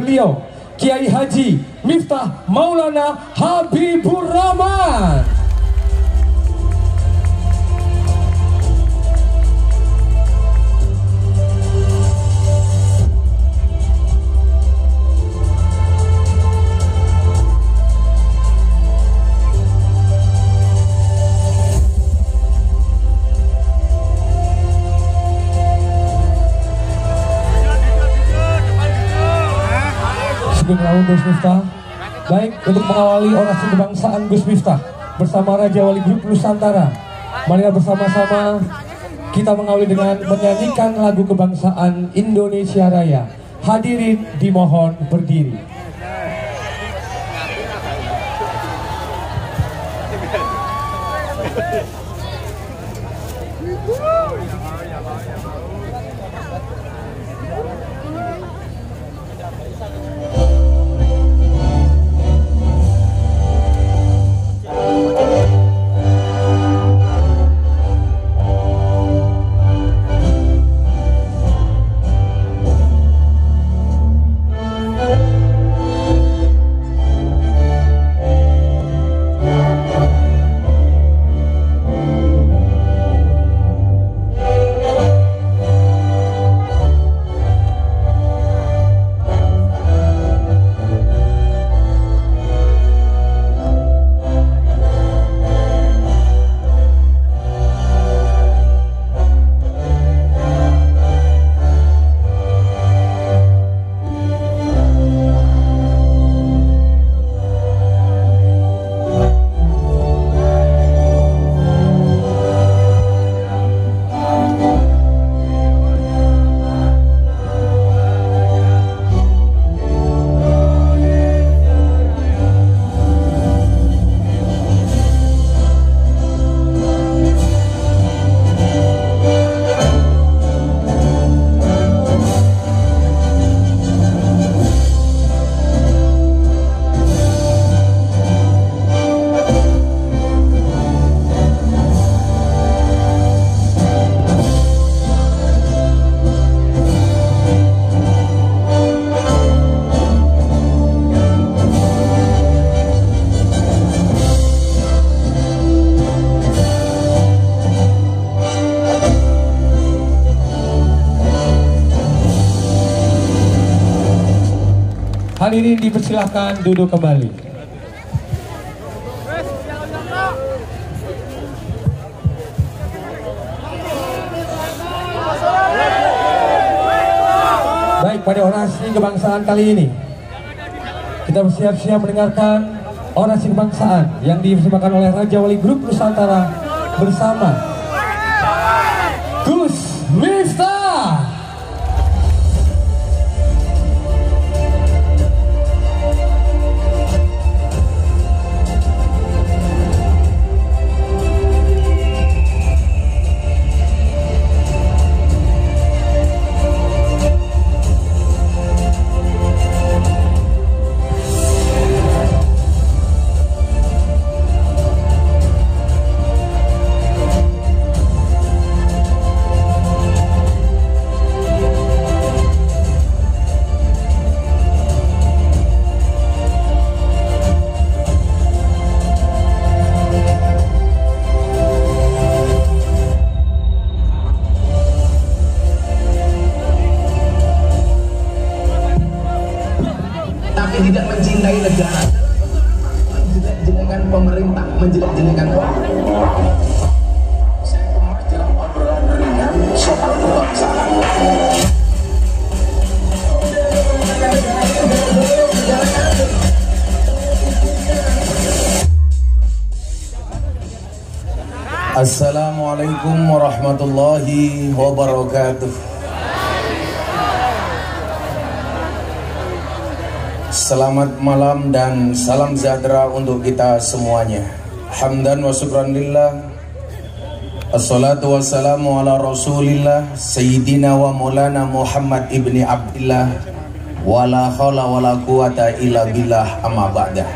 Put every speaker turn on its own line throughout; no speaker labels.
beliau Kiai Haji Miftah Maulana Habibur Rahman. Gus Miftah. Baik, untuk mengawali orasi kebangsaan Gus Miftah bersama Raja Wali Grup Nusantara, marilah bersama-sama kita mengawali dengan menyanyikan lagu kebangsaan Indonesia Raya. Hadirin dimohon berdiri. Hadirin dipersilahkan duduk kembali. Baik, pada orasi kebangsaan kali ini kita bersiap-siap mendengarkan orasi kebangsaan yang dipersembahkan oleh Raja Wali Grup Nusantara bersama Gus Miftah.
Tidak mencintai negara, menjelek-jelekan pemerintah, menjelek-jelekan orang. Saya kemas dalam obrolan ringan soal kebangsaan. Assalamualaikum warahmatullahi wabarakatuh. Selamat malam dan salam sejahtera untuk kita semuanya. Hamdan wa syukran lillah. Assalatu wassalamu ala rasulillah Sayyidina wa maulana Muhammad ibni Abdillah. Wala khawla wala quwata illa billah amma ba'dah.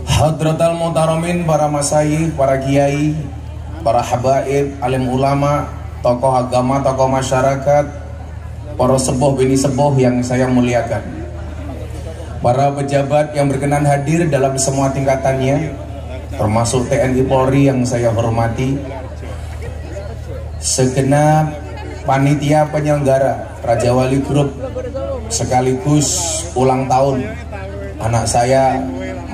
Hadratal muhtaramin, para masyayikh, para kiai, para habaib, alim ulama, tokoh agama, tokoh masyarakat, para sepuh bini sepuh yang saya muliakan, para pejabat yang berkenan hadir dalam semua tingkatannya, termasuk TNI Polri yang saya hormati, segenap panitia penyelenggara Raja Wali Group sekaligus ulang tahun anak saya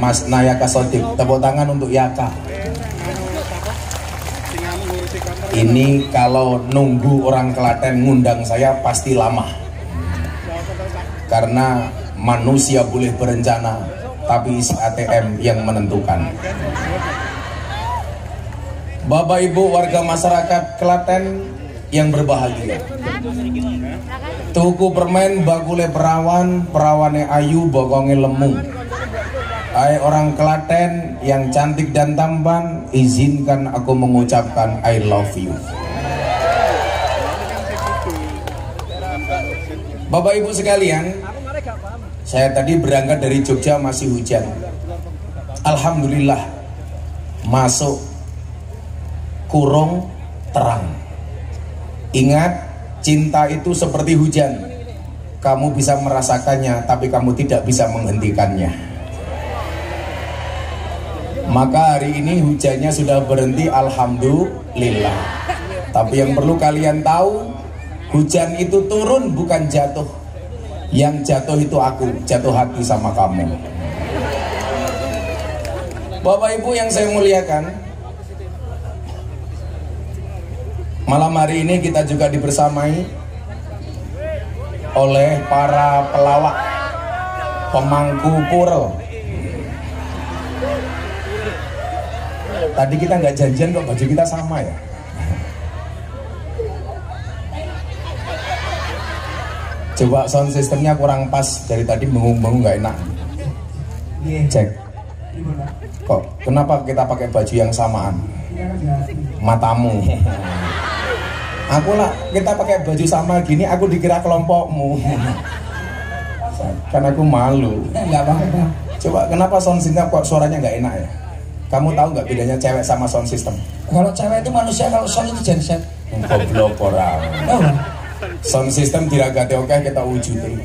Mas Nayaka Sodik. Tepuk tangan untuk Yaka. Ini kalau nunggu orang Klaten ngundang saya pasti lama, karena manusia boleh berencana tapi isi ATM yang menentukan. Bapak Ibu warga masyarakat Klaten yang berbahagia, tuku permen bakule perawan, perawane ayu bokonge lemu. Hai orang Klaten yang cantik dan tampan, izinkan aku mengucapkan I love you. Bapak Ibu sekalian, saya tadi berangkat dari Jogja masih hujan. Alhamdulillah masuk kurung terang. Ingat, cinta itu seperti hujan. Kamu bisa merasakannya, tapi kamu tidak bisa menghentikannya. Maka hari ini hujannya sudah berhenti, alhamdulillah. Tapi yang perlu kalian tahu, hujan itu turun bukan jatuh. Yang jatuh itu aku, jatuh hati sama kamu. Bapak Ibu yang saya muliakan, malam hari ini kita juga dibersamai oleh para pelawak pemangku pura. Tadi kita nggak janjian kok, baju kita sama ya. Coba sound systemnya kurang pas, dari tadi bengung-bengung nggak enak. Cek. Kok kenapa kita pakai baju yang samaan? Matamu. Aku lah, kita pakai baju sama gini, aku dikira kelompokmu. Kan aku malu.
Nggak apa-apa.
Coba kenapa sound system kok suaranya nggak enak ya? Kamu tahu nggak bedanya cewek sama sound system?
Kalau cewek itu manusia, kalau sound itu genset.
Goblok orang. Sound system diragati oke kita wujudi.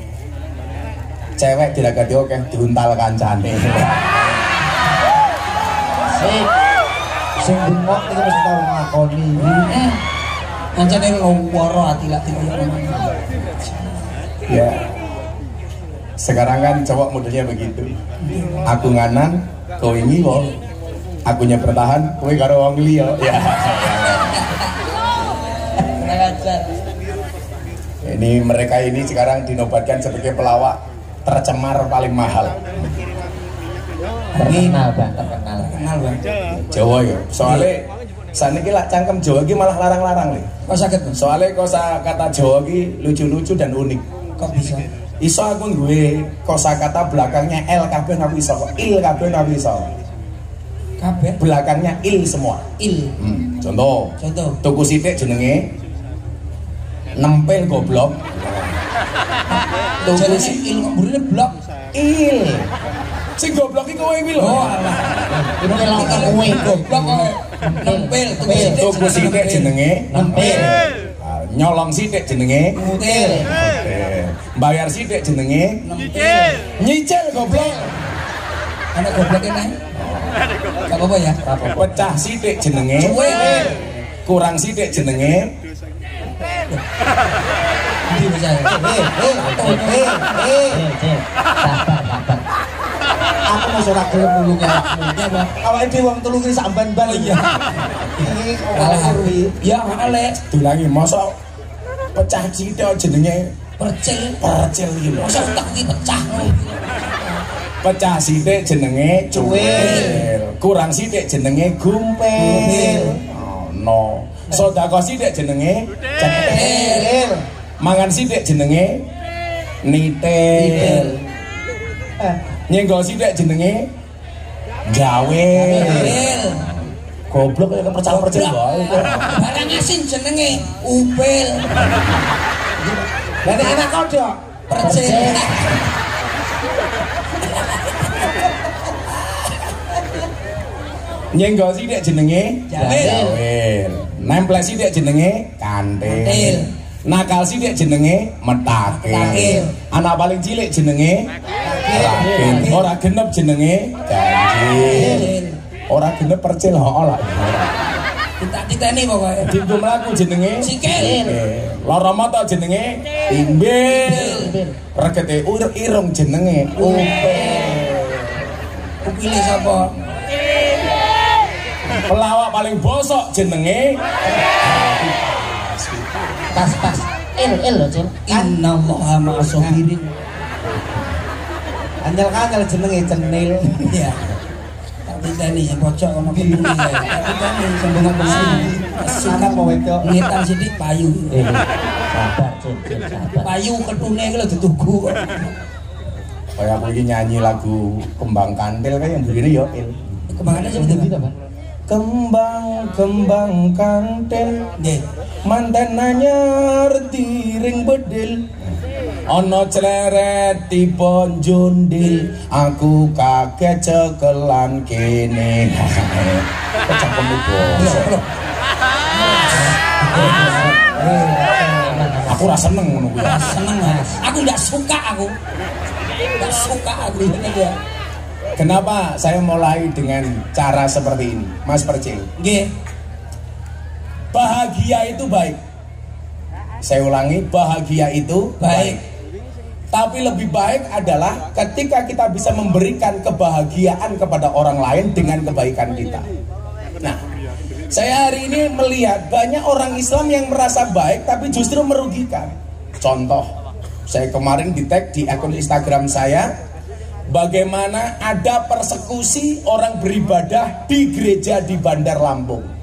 Cewek diragati oke diuntal kancane.
Sing bengok itu mesti tahu ngakoni.
Ancane loworo ati-ati.
Ya. Sekarang kan cowok modelnya begitu. Aku nganan, kau ini loh. Akunya bertahan, kowe karo wong liya. Ya. Ini mereka ini sekarang dinobatkan sebagai pelawak tercemar paling mahal.
Terkenal Bang, terkenal.
Kenal Bang.
Jawa ya. Soalnya saniki lak cangkem Jawa iki malah larang-larang nih.
Kok sakit Bang?
Soalnya kosakata Jawa iki lucu-lucu dan unik.
Kok bisa?
Iso aku duwe kosakata belakangnya L kabeh aku iso kok. Il kabeh aku iso.
Kabeh
Belakangnya il semua.
il.
Contoh. Tuku sithik jenenge nempel goblok. Tuku
Jenenge il kok burine blok.
il. Sing goblok iki kowe iki lho.
Oh alah.
Ini kelangkang kowe
Goblok kok. Nempel
Tuku sithik jenenge
nempel.
Nyolong sithik jenenge
Mutil.
bayar sithik jenenge
Nempel.
nyicil goblok.
Anak gobloknya nih. Gak apa-apa ya.
Pecah sithik jenenge
Cuwil.
kurang sithik jenenge
Di bisa.
Sabar. Aku mau ora gelem nulung awakmu.
Ya Bang.
Awake dhewe wong telu ki sak ban-ban ya. Iki
Kalah
kok
aku. Ya ale
dulangi mosok pecah sithik jenenge
percil.
percil iki lho.
Masa tak dipecah.
Pecah sithik jenenge cuwil, kurang sithik jenenge gumpil. Oh, no. Sedekah sithik jenenge cetil. Mangan sithik jenenge nitil. Nyenggol sithik jenenge gawe. Goblok ya percaya bae.
Barang asin jenenge upil.
Lah nek enak kodok
Percil.
Nyenggol sithik jenenge
Jawil.
nempel sithik jenenge kantil.
Kantil.
Nakal sithik jenenge metakil. Anak paling cilik jenenge rakil. Ora genep jenenge ganjil. Ora genep percil lah.
Titeni pokoke.
Dintu mlaku jenenge
sikil.
Lara mata jenenge timbil. Regete irung jenenge upil.
Upile sapa?
Pelawak paling bosok jenenge
Pas il lho Cil.
Innallaha ma'as-sabirin.
Andel-andel jenenge cenil.
Iya. Titeni sing pojok ono peduli. Titeni sambungan besi.
Anak mau wedok.
Ngetan sithik payu.
Sabar Cil, sabar.
Payu ketune iki lho ditugu.
Kayak aku ini nyanyi lagu Kembang Kantil kayak yang begini ya il.
Kembangane sing ndi to, Pak?
Kembang kantil
Nggih.
manten anyar tiring bedil ana cleret tiba njundil aku kaget cekelan kene kecapem bos aku ra seneng ngono kuwi
Seneng, Mas. Aku enggak suka aku. Enggak suka aku ini ya.
kenapa saya mulai dengan cara seperti ini Mas Percil
Nggih.
bahagia itu baik saya ulangi bahagia itu baik. Tapi lebih baik adalah ketika kita bisa memberikan kebahagiaan kepada orang lain dengan kebaikan kita. Nah, saya hari ini melihat banyak orang Islam yang merasa baik tapi justru merugikan. Contoh, saya kemarin di-tag di akun Instagram saya, bagaimana ada persekusi orang beribadah di gereja di Bandar Lampung.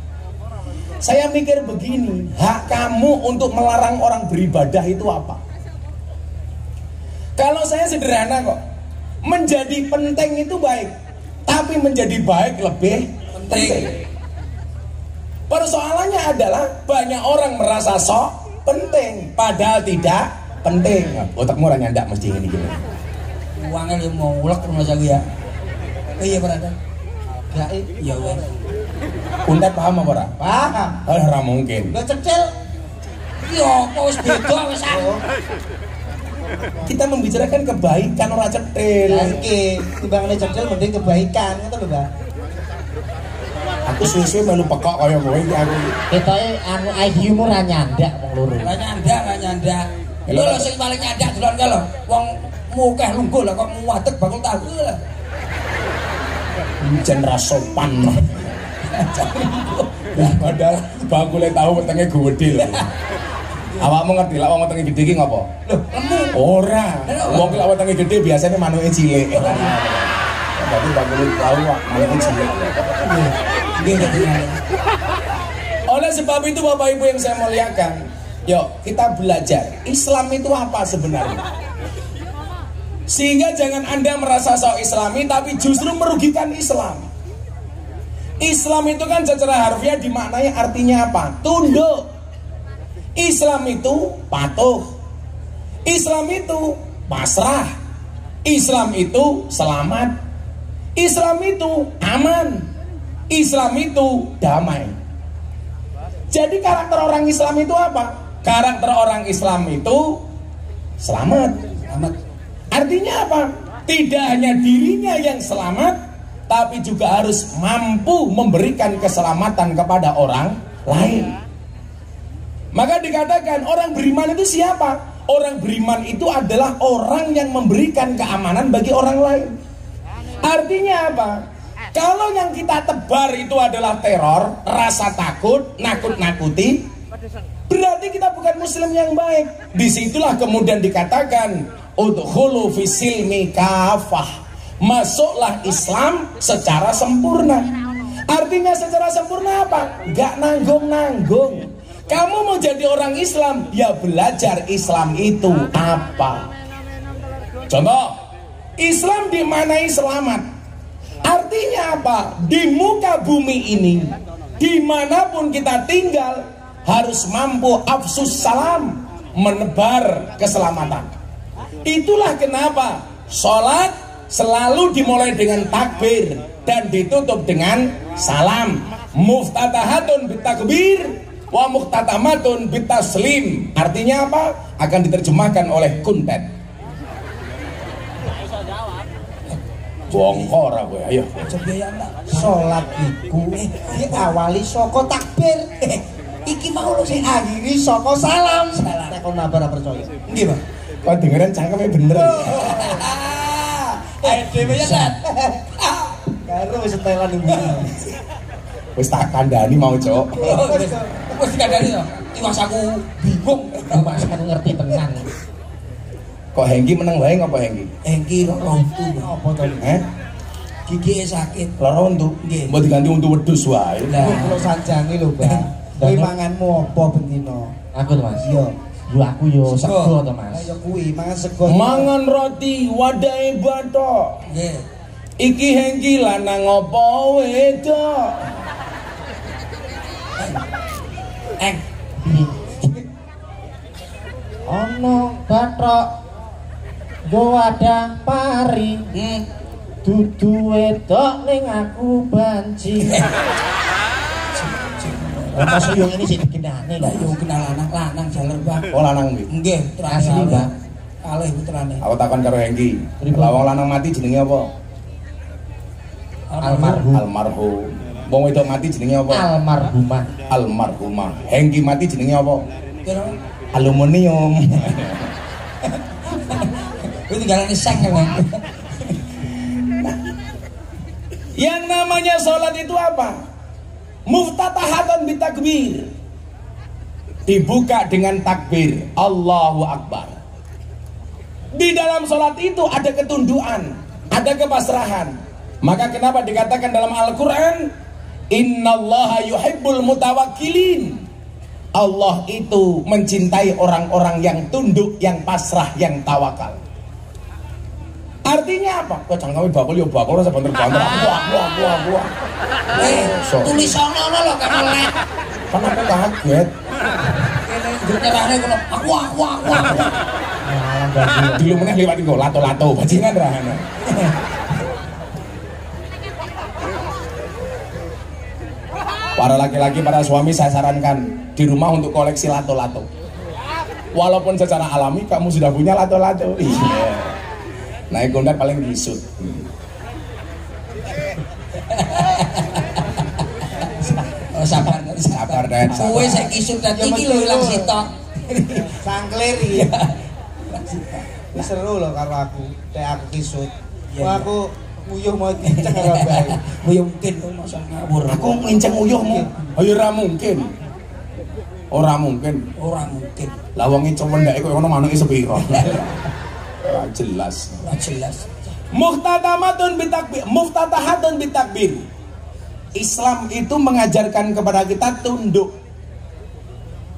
Saya mikir begini, hak kamu untuk melarang orang beribadah itu apa? Kalau saya sederhana kok, menjadi penting itu baik, tapi menjadi baik lebih penting. Persoalannya adalah banyak orang merasa sok penting, padahal tidak penting. Otakmu orang nyandak mesti ini gini.
Uangnya dia mau ulek rumah saya ya. Iya berada. Ya wes.
Untet paham apa ora?
Paham.
Ora mungkin.
Lo cecil.
Yo, kok wis beda wis aku.
Kita membicarakan kebaikan ora cetil.
Iki timbangane cecil mending kebaikan ngono lho, Mbak.
Aku suwe-suwe melu pekok kaya kowe iki aku.
Ketoke anu IQ-mu ra nyandak wong loro.
Ra nyandak. Lho lho sing paling nyandak delon ka lho. Wong mukeh lungguh lah kok muadeg bakul tahu lah.
Jan ra sopan. Padahal bakule tahu wetenge gede lho. Awakmu ngerti lah wong wetenge gede iki ngopo?
Lho, lemu.
Ora. Wong ki lak wetenge gede biasane manuke cilik. Berarti bakule tahu manuke cilik. Oleh sebab itu Bapak Ibu yang saya muliakan, yuk kita belajar Islam itu apa sebenarnya. Sehingga jangan Anda merasa sok Islami tapi justru merugikan Islam. Islam itu kan secara harfiah dimaknai artinya apa? Tunduk. Islam itu patuh. Islam itu pasrah. Islam itu selamat. Islam itu aman. Islam itu damai. Jadi karakter orang Islam itu apa? Karakter orang Islam itu selamat. Artinya apa? Tidak hanya dirinya yang selamat, tapi juga harus mampu memberikan keselamatan kepada orang lain. Maka dikatakan orang beriman itu siapa? Orang beriman itu adalah orang yang memberikan keamanan bagi orang lain. Artinya apa? Kalau yang kita tebar itu adalah teror, rasa takut, nakut-nakuti, berarti kita bukan muslim yang baik. Disitulah kemudian dikatakan udkhulu fisilmi kafah, masuklah Islam secara sempurna. Artinya secara sempurna apa? Gak nanggung-nanggung. Kamu mau jadi orang Islam, ya belajar Islam itu apa. Contoh, Islam dimanai selamat. Artinya apa? Di muka bumi ini, dimanapun kita tinggal, harus mampu afsus salam, menebar keselamatan. Itulah kenapa sholat selalu dimulai dengan takbir dan ditutup dengan salam. Muftatahatun bitakbir Wa muhtatamatun bitaslim. Artinya apa? Akan diterjemahkan oleh Kuntet. Bongkor aku ya, ayo.
Salat iku diawali saka takbir. Iki mau lho sing akhiri saka salam. Nek kon ora percaya.
Nggih, Pak. Kok dengeran cangkeme bener.
Ayo dhewe ya, Sat.
Karo wis setelan iki.
Wis tak kandhani mau, Cok.
Wis dikandani to. Tiwas aku bingung.
Mas aku ngerti tenan.
Kok Hengki meneng wae ngapa Hengki?
Engki ora untu.
Apa to?
Gigi sakit.
Lara untu.
Nggih.
Mbok diganti untu wedhus wae.
Lah,
Kulo sanjangi lho, Bang. Kuwi manganmu apa bendina?
Aku tuh Mas.
Iya.
Yo aku yo sego to Mas.
Ayo kuwi mangan sego.
Mangan roti wadahe bathok.
nggih.
Iki Hengki lanang apa wedok?
Eng.
Ono bathok go wadah pari. Dudu wedok ning aku banci. Masuk yang ini sih dikenane
Lah
lho.
yo kenal lanang jalur Bang.
Oh lanang kuwi.
Nggih,
Asli, Mbak.
Kalih putrane.
Aku takon karo Hengki. Lah wong lanang mati jenenge apa?
Almarhum.
Almarhum. Wong wedok mati jenenge apa?
Almarhumah.
Almarhumah. Hengki mati jenenge apa?
Kira
Aluminium.
kuwi tinggalane seng kan.
Yang namanya sholat itu apa? Muftatahatun bitakbir. Dibuka dengan takbir Allahu Akbar. Di dalam sholat itu ada ketundukan, ada kepasrahan. Maka kenapa dikatakan dalam Al-Quran, Innallaha yuhibbul mutawakkilin. Allah itu mencintai orang-orang yang tunduk, yang pasrah, yang tawakal. Artinya apa? Kok cangkeme bakul yo bakul ora sebentar-bentar. Wah.
Tulisan ono lho kan melek.
Kan aku kaget.
Kene nyerahne kono. Aku.
Dulu meneh liwat engko lato-lato bajingan rahane. Para laki-laki, para suami saya sarankan di rumah untuk koleksi lato-lato. Walaupun secara alami kamu sudah punya lato-lato. Iya. Naik gondar paling gisut.
Oh, sabar
Dan
kowe sik kisut dadi iki lho ilang sitok.
Sangklir iki. Wis seru lho karo aku. Nek aku kisut. Wah aku nguyuh mau kenceng karo bae.
Ya mungkin masa ngawur.
aku nginceng uyuhmu. Ayo ora mungkin. Ora mungkin.
Ora mungkin.
Lah wong iki cendeke koyo ngono manuke sepiro. Ora jelas.
Ora jelas.
Muftatahatun bitakbir. Islam itu mengajarkan kepada kita tunduk.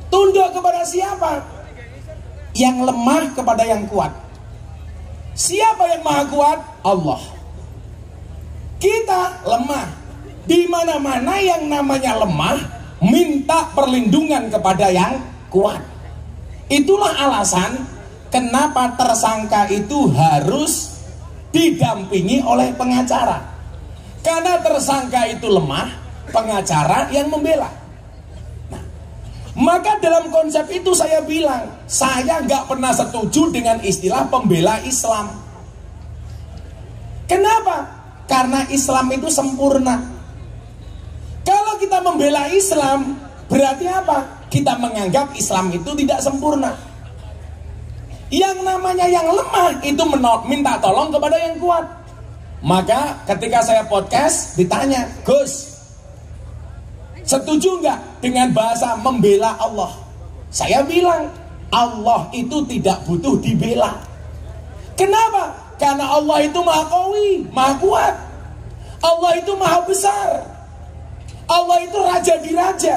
Tunduk kepada siapa? Yang lemah kepada yang kuat. Siapa yang maha kuat? Allah. Kita lemah. Di mana-mana yang namanya lemah minta perlindungan kepada yang kuat. Itulah alasan kenapa tersangka itu harus didampingi oleh pengacara. Karena tersangka itu lemah, pengacara yang membela. Nah, maka dalam konsep itu saya bilang, saya nggak pernah setuju dengan istilah pembela Islam. Kenapa? Karena Islam itu sempurna. Kalau kita membela Islam, berarti apa? Kita menganggap Islam itu tidak sempurna. Yang namanya yang lemah itu minta tolong kepada yang kuat. Maka ketika saya podcast ditanya, Gus, setuju nggak dengan bahasa membela Allah? Saya bilang, Allah itu tidak butuh dibela. Kenapa? Karena Allah itu maha qawi, maha kuat. Allah itu maha besar. Allah itu raja di raja.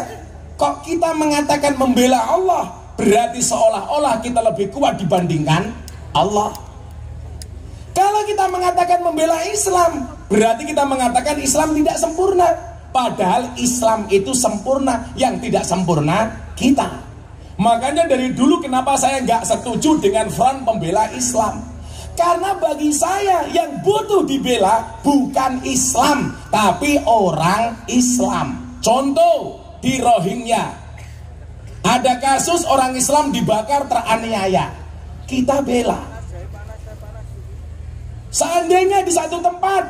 Kok kita mengatakan membela Allah, berarti seolah-olah kita lebih kuat dibandingkan Allah. Kalau kita mengatakan membela Islam, berarti kita mengatakan Islam tidak sempurna. Padahal Islam itu sempurna, yang tidak sempurna kita. Makanya dari dulu kenapa saya nggak setuju dengan front pembela Islam. Karena bagi saya yang butuh dibela bukan Islam, tapi orang Islam. Contoh di Rohingya. Ada kasus orang Islam dibakar teraniaya, kita bela. Seandainya di satu tempat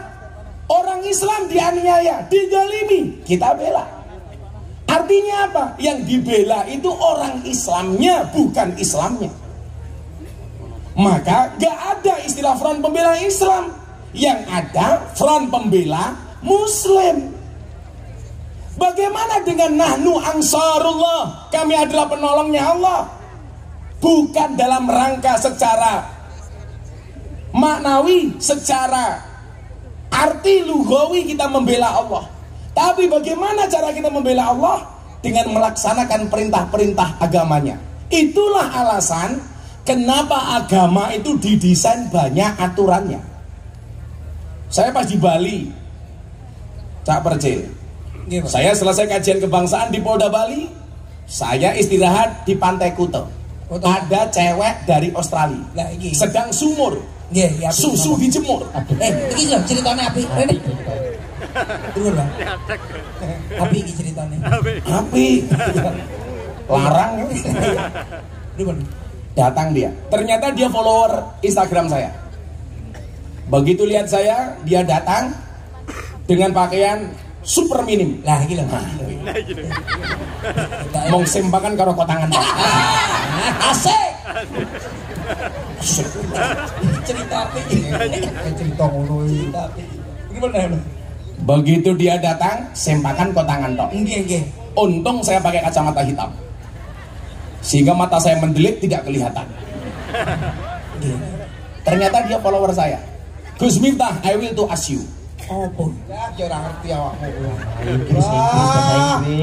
orang Islam dianiaya, digolimi, kita bela. Artinya apa? Yang dibela itu orang Islamnya, bukan Islamnya. Maka gak ada istilah front pembela Islam. Yang ada front pembela Muslim. Bagaimana dengan nahnu ansarullah? Kami adalah penolongnya Allah. Bukan dalam rangka secara maknawi, secara arti lugawi kita membela Allah. Tapi bagaimana cara kita membela Allah? Dengan melaksanakan perintah-perintah agamanya. Itulah alasan kenapa agama itu didesain banyak aturannya. Saya pas di Bali, Cak Percil, saya selesai kajian kebangsaan di Polda Bali, saya istirahat di Pantai Kuta. Ada cewek dari Australia sedang sumur, susu dijemur.
Iki lho ceritane apik. Rene. Tunggu lho. Apik iki ceritane.
Apik. Larang. Datang dia. Ternyata dia follower Instagram saya. Begitu lihat saya, dia datang dengan pakaian super minim.
Lah iki lho.
Mong sempakan karo kotangan.
Asik. Cerita apik.
Cerita ngono iki.
Cerita apik. Gimana?
Begitu dia datang, sempakan kotangan tok.
Nggih.
Untung saya pakai kacamata hitam, sehingga mata saya mendelik tidak kelihatan. Ternyata dia follower saya. Gus Miftah, I will to ask you.
Opo?
Ya ora ngerti awakmu.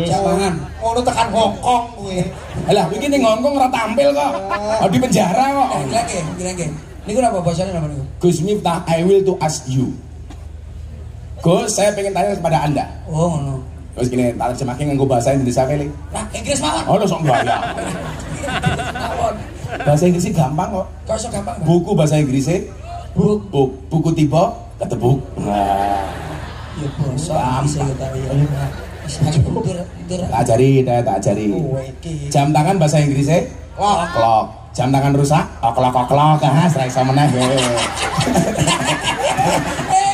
Jangan.
Ngono tekan Hongkong kowe.
Alah, iki ning Hongkong ora tampil kok. Oh, di penjara kok.
Nggih. Niku napa bahasane napa niku?
Gus Miftah, I will to ask you. Gus, saya pengen tanya kepada Anda.
Oh, ngono.
Terus gini, tak terjemahke nganggo bahasa Indonesia kali.
Nah, Inggris mawon.
Oh, lo sok bahaya.
Mawon.
Bahasa Inggrisnya gampang kok.
Kok iso gampang?
Buku bahasa Inggrisnya buku tiba ketebuk. Nah,
Ya basa bisa kita ya.
tak ajari. Jam tangan bahasa Inggrisnya clock. Jam tangan rusak oklok. Serai iso meneh.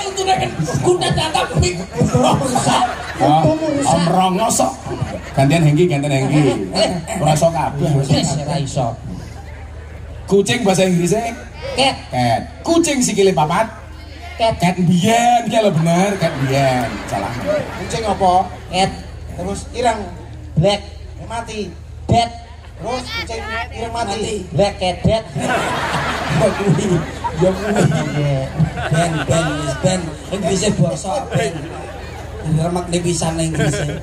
Untune kan kuda datang pik rusak.
Om rongosok. Gantian Hengki. Ora iso kabeh.
Ora iso.
Kucing bahasa Inggrisnya cat. Kucing sikile papat. Cat biyen ki lho bener, cat biyen. Salah.
Kucing apa?
Cat.
Terus ireng black mati.
Dead.
Terus kucing ireng mati.
Black cat dead. Ya ben Inggrisnya basa ben. Remek ne pisan Inggrisnya.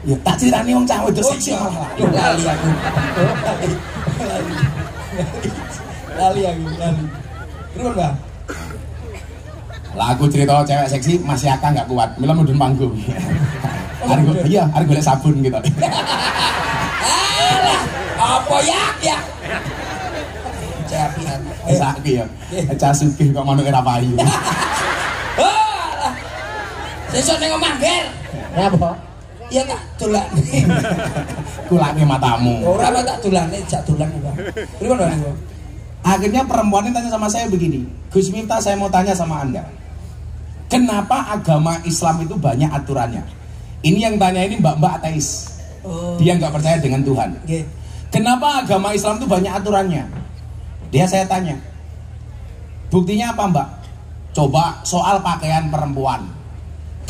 Ya tak ceritani wong cah wedok seksi malah.
Lali aku. Lali. Terus Bang.
Lah aku cerita cewek seksi masih akah nggak kuat. Mila mudun panggung. Arep golek sabun gitu.
Alah, apa ya? Capian.
Saiki ya. Cah sugih kok manuke ra payu.
Alah. Sesuk ning omah ger.
Napa?
Ya tak dolane.
Kulake matamu.
Ora tak dolane, jak dolan kok. Pripun Bang niku?
Akhirnya perempuan ini tanya sama saya begini, Gus Miftah, saya mau tanya sama Anda, kenapa agama Islam itu banyak aturannya? Ini yang tanya ini mbak-mbak ateis. Dia nggak percaya dengan Tuhan. Kenapa agama Islam itu banyak aturannya? Dia saya tanya, buktinya apa mbak? Coba soal pakaian perempuan.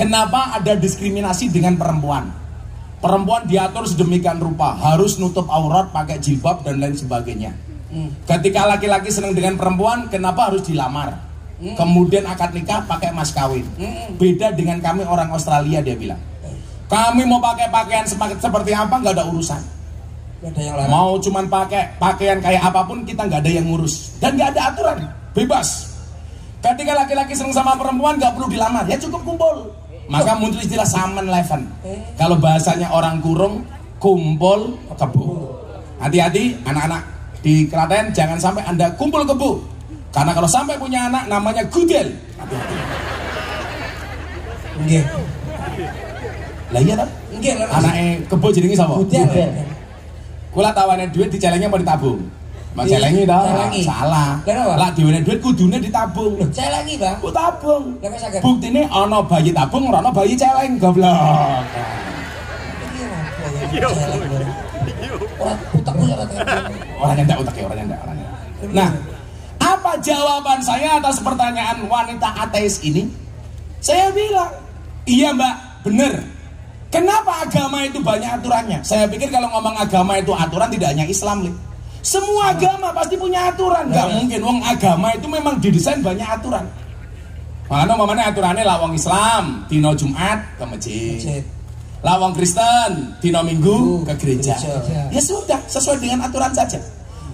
Kenapa ada diskriminasi dengan perempuan? Perempuan diatur sedemikian rupa, harus nutup aurat, pakai jilbab dan lain sebagainya. Ketika laki-laki senang dengan perempuan, kenapa harus dilamar? Kemudian akad nikah pakai mas kawin. Beda dengan kami orang Australia, dia bilang. Kami mau pakai pakaian seperti apa nggak ada urusan. Mau cuman pakai pakaian kayak apapun kita nggak ada yang ngurus dan nggak ada aturan, bebas. Ketika laki-laki senang sama perempuan nggak perlu dilamar, ya cukup kumpul. Maka muncul istilah saman leven. Kalau bahasanya orang kurung, kumpul kebo. Hati-hati anak-anak di Klaten, jangan sampai Anda kumpul kebo. Karena kalau sampai punya anak namanya gudel.
Nggih.
Lah iya ta?
Nggih lho.
Anake kebo jenenge sapa?
Budal.
Kula tawane duit dicelenge apa ditabung? Mas celengi ta? Salah. Lah diwene duit kudune ditabung.
Lho, celengi, Bang.
Ku tabung.
Lah kok saged.
Buktine ana bayi tabung, ora ana bayi celeng goblok.
Iki apa ya? Ora utekku ora
Orang nyandak utak ya, orang nyandak. Nah, apa jawaban saya atas pertanyaan wanita ateis ini? Saya bilang, iya mbak, bener. Kenapa agama itu banyak aturannya? Saya pikir kalau ngomong agama itu aturan tidak hanya Islam, Li. Semua agama pasti punya aturan. Gak mungkin, wong agama itu memang didesain banyak aturan. Makanya umpamanya aturannya lah wong Islam, dino Jumat ke masjid. Lah wong Kristen, dino Minggu ke gereja. Ya sudah, sesuai dengan aturan saja.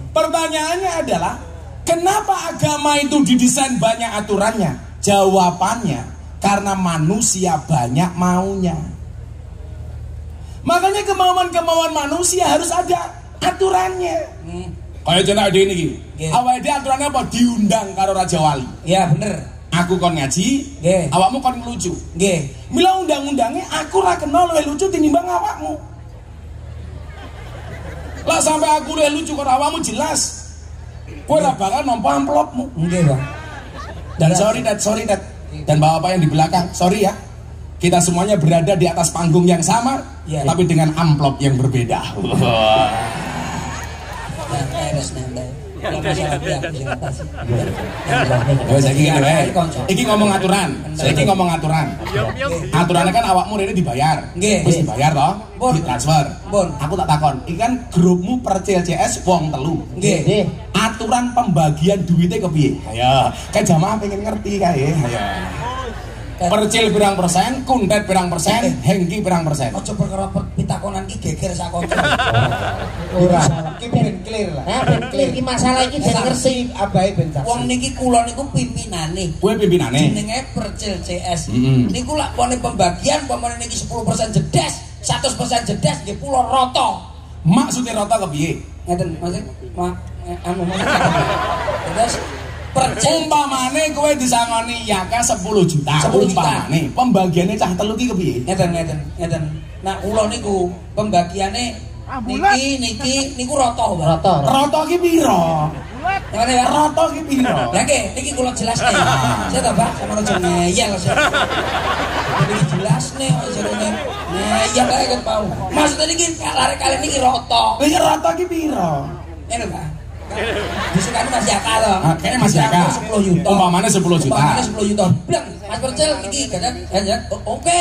Pertanyaannya adalah, kenapa agama itu didesain banyak aturannya? Jawabannya, karena manusia banyak maunya. Makanya kemauan-kemauan manusia harus ada aturannya. Kayak jeneng ade niki. Awake dhewe aturannya apa? Diundang karo Raja Wali.
Iya, bener.
Aku kon ngaji, awakmu kon ngelucu.
Nggih.
Mila undang-undangnya aku ra kenal luwih lucu tinimbang awakmu. Lah sampai aku luwih lucu karo awakmu jelas. Kowe ora bakal nampa amplopmu.
Nggih, Bang.
Dan sorry that. Dan bapak yang di belakang, sorry ya. Kita semuanya berada di atas panggung yang sama, tapi dengan amplop yang berbeda. Iki ngomong aturan. Saiki ngomong aturan. Aturannya kan awakmu rene dibayar. Wis dibayar toh? Ditransfer. Aku tak takon, iki kan grupmu Percil CS wong 3.
Nggih.
Aturan pembagian duitnya kepiye? Ayo, kan jamaah pengen ngerti kae. Ayo. Percil pirang persen, kuntet pirang persen, hengki pirang persen.
Aja perkara pitakonan iki geger sak kanca.
Ora, iki ben clear lah.
Ben clear iki masalah iki ben ngerti
abahe ben jelas.
Wong niki kula niku pimpinane.
Kowe pimpinane.
Jenenge Percil CS. Niku lak pone pembagian pemene niki 10% jedes, 100% jedes nggih kula rata.
Maksudnya rata kepiye?
Ngeten, maksud anu terus Percil
umpamane kowe disangoni Yaka 10 juta. Umpamane pembagiannya cah telu ki kepiye?
Ngeten. Nah, kula niku pembagiane niki niku rata.
Rata ki piro?
Ngene ya.
Rata ki piro?
Lah niki kula jelasne. Saya ta, Pak, sama aja ngeyel saya. Iki jelasne kok jenenge. Ngeyel ae kan mau. Maksudnya niki lare kali niki rata.
Lah rata ki piro?
Ngene, Pak. Disukani Mas Yaka loh.
Kayaknya Mas Yaka
10 juta.
Umpamane 10 juta.
Umpamane 10 juta. Bilang, Mas Percil iki kadang oke.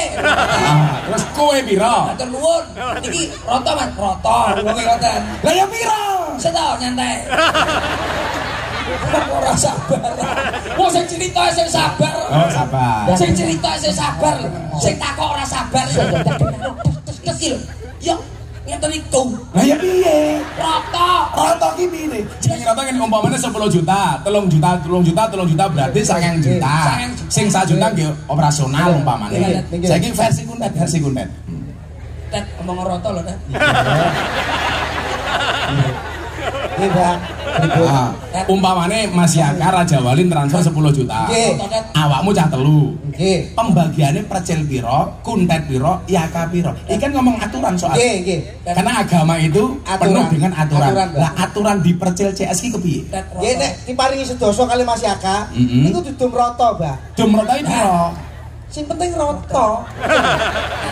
Terus kowe piro?
Matur nuwun. Iki rata Mas, rata. Wong ngoten.
Lah ya piro?
Seto nyantai. Ora sabar. Wong sing cerita sing sabar.
Oh, sabar.
Sing cerita sing sabar. Sing takok ora sabar. Kecil. Yo, ngeten iku.
Lah ya piye?
Rata
ki piye? Jenenge rata kan umpamane 10 juta, 3 juta berarti 9 juta. Sing 1 juta nggih operasional umpamane. Saiki versi kuntet.
Tet omong rata lho, Tet.
Nggih, Bang.
Umpamane Mas Yaka Raja Wali transfer 10 juta. Awakmu cah telu.
Nggih.
Pembagiannya Percil piro, kuntet piro, Yaka piro. Iki kan ngomong aturan soal.
Nggih.
Karena agama itu penuh dengan aturan. Lah aturan di Percil CS ki kepiye?
Nggih nek diparingi sedoso kali Mas Yaka, niku dudum rata, Mbak.
Dum rata piro?
Sing penting rata.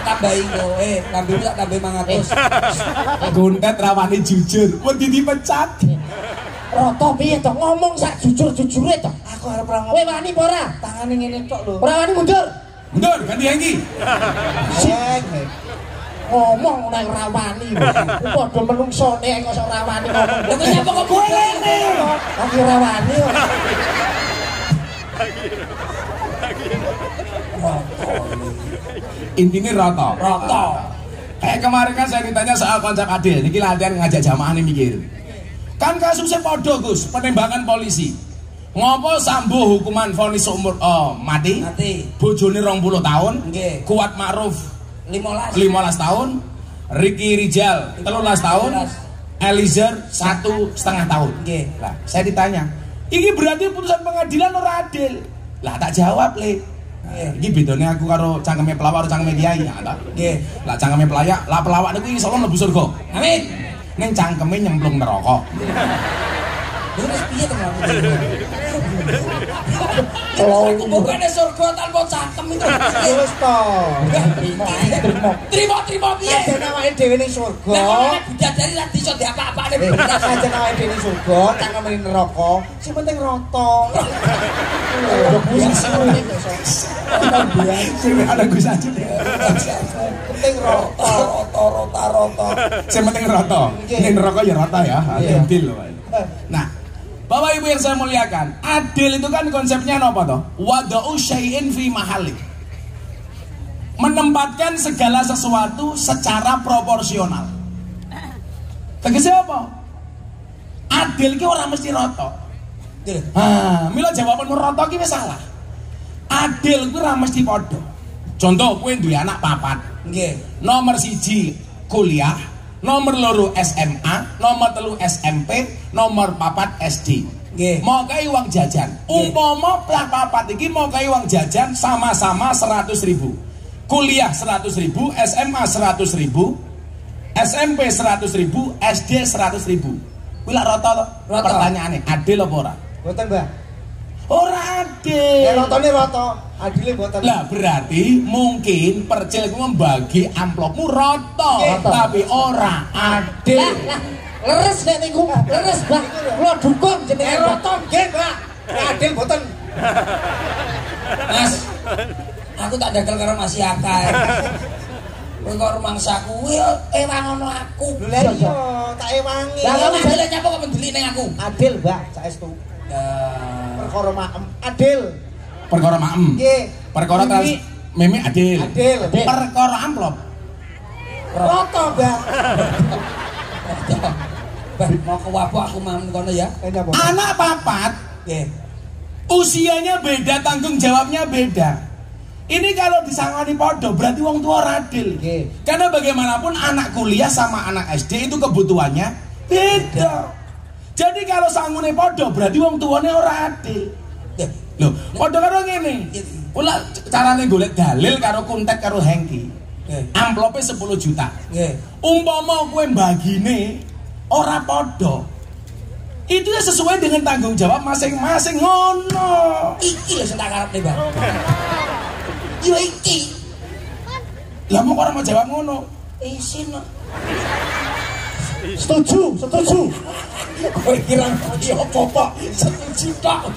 Tambahi kowe, lambe tak tambah 500.
Kuntet rawani jujur, wedi dipecat.
Rata piye to ngomong sak jujur-jujure to.
Aku arep ora
Kowe wani apa ora?
tangane ngene tok lho.
Ora wani mundur.
Mundur ganti Hengki.
Ngomong nek ora wani. Padha menungsone kok ora wani ngomong.
Lha kok nyapa kok kowe ngene?
Aku ora wani.
Intinya rata. Kayak kemarin kan saya ditanya soal konsep adil. Niki latihan ngajak jamaah nih mikir. Kan kasusnya podo Gus, penembakan polisi. Ngopo Sambo hukuman vonis umur mati? Bojone 20 tahun. Kuat Ma'ruf 15 tahun. Ricky Rijal 13 tahun. Eliezer 1,5 tahun. Lah, saya ditanya, ini berarti putusan pengadilan ora adil. Lah tak jawab, Le. Iki bedane aku karo cangkeme pelawak karo cangkeme kiai ya ta.
Nggih.
Lah cangkeme pelawak, lah pelawak niku iso mlebu surga.
Amin.
Ning cangkeme nyemplung neraka.
Terus piye to aku? Aku bukannya surga tanpa cangkem itu.
Wis to.
Terima piye?
Sajen awake dhewe ning surga.
Lah kok bidadari ra iso diapa-apane.
Sajen awake dhewe ning surga, cangkem ning neraka, sing penting rata.
Ada Gus Ajit.
Penting rata.
Sing penting rata. Ning neraka ya rata ya. Adil loh. Nah, Bapak Ibu yang saya muliakan, adil itu kan konsepnya apa toh? Wada'u syai'in fi mahali. Menempatkan segala sesuatu secara proporsional. Tegasnya apa? Adil ki ora mesti rata. Mila jawabanmu rata ki wis salah. Adil ki ora mesti padha. Contoh kowe duwe anak papat.
Nggih.
Nomor 1 kuliah, nomor 2 SMA, nomor 3 SMP, nomor 4 SD.
Nggih.
Mau kai uang jajan. Umpama plah papat iki mau kai uang jajan sama-sama 100.000. Kuliah 100.000, SMA 100.000, SMP 100.000, SD 100.000. Kuwi lak rata to? Pertanyaane, adil apa ora?
Mboten, Mbak.
Ora adil.
Ya ratane rata, adile mboten.
Lah berarti mungkin percil ku membagi amplopmu rata, tapi ora adil.
Leres nek niku, leres, Mbak. Kula dukung jenenge
Rata nggih, Mbak. Adil mboten.
Mas, aku tak dagal karo Mas Yaka. Kowe kok rumangsa kuwi ewangono aku.
Lha iya, tak ewangi.
Lah kamu jale nyapa kok mendelik ning aku?
Adil, Mbak, saestu. Perkara maem, adil.
Perkara maem.
Nggih.
Perkara trans meme adil.
Adil.
Perkara amplop.
Rata, Mbak.
Mau ke wabah aku mam kono ya.
Anak papat,
Nggih.
usianya beda, tanggung jawabnya beda. Ini kalau disangoni podo berarti wong tua ora adil.
Nggih.
Karena bagaimanapun anak kuliah sama anak SD itu kebutuhannya beda. Jadi kalau sangune podo berarti wong tuane ora adil. Loh, podo karo ngene. Pula carane golek dalil karo kuntet karo hengki. Amplope 10 juta.
Nggih.
Umpama kowe mbagine ora podo. Itu ya sesuai dengan tanggung jawab masing-masing ngono.
Iki lho sing tak karepne, Bang. Yo iki.
Lah mau orang mau jawab ngono.
Isin.
Setuju.
Kowe kira yo apa? Setuju tok.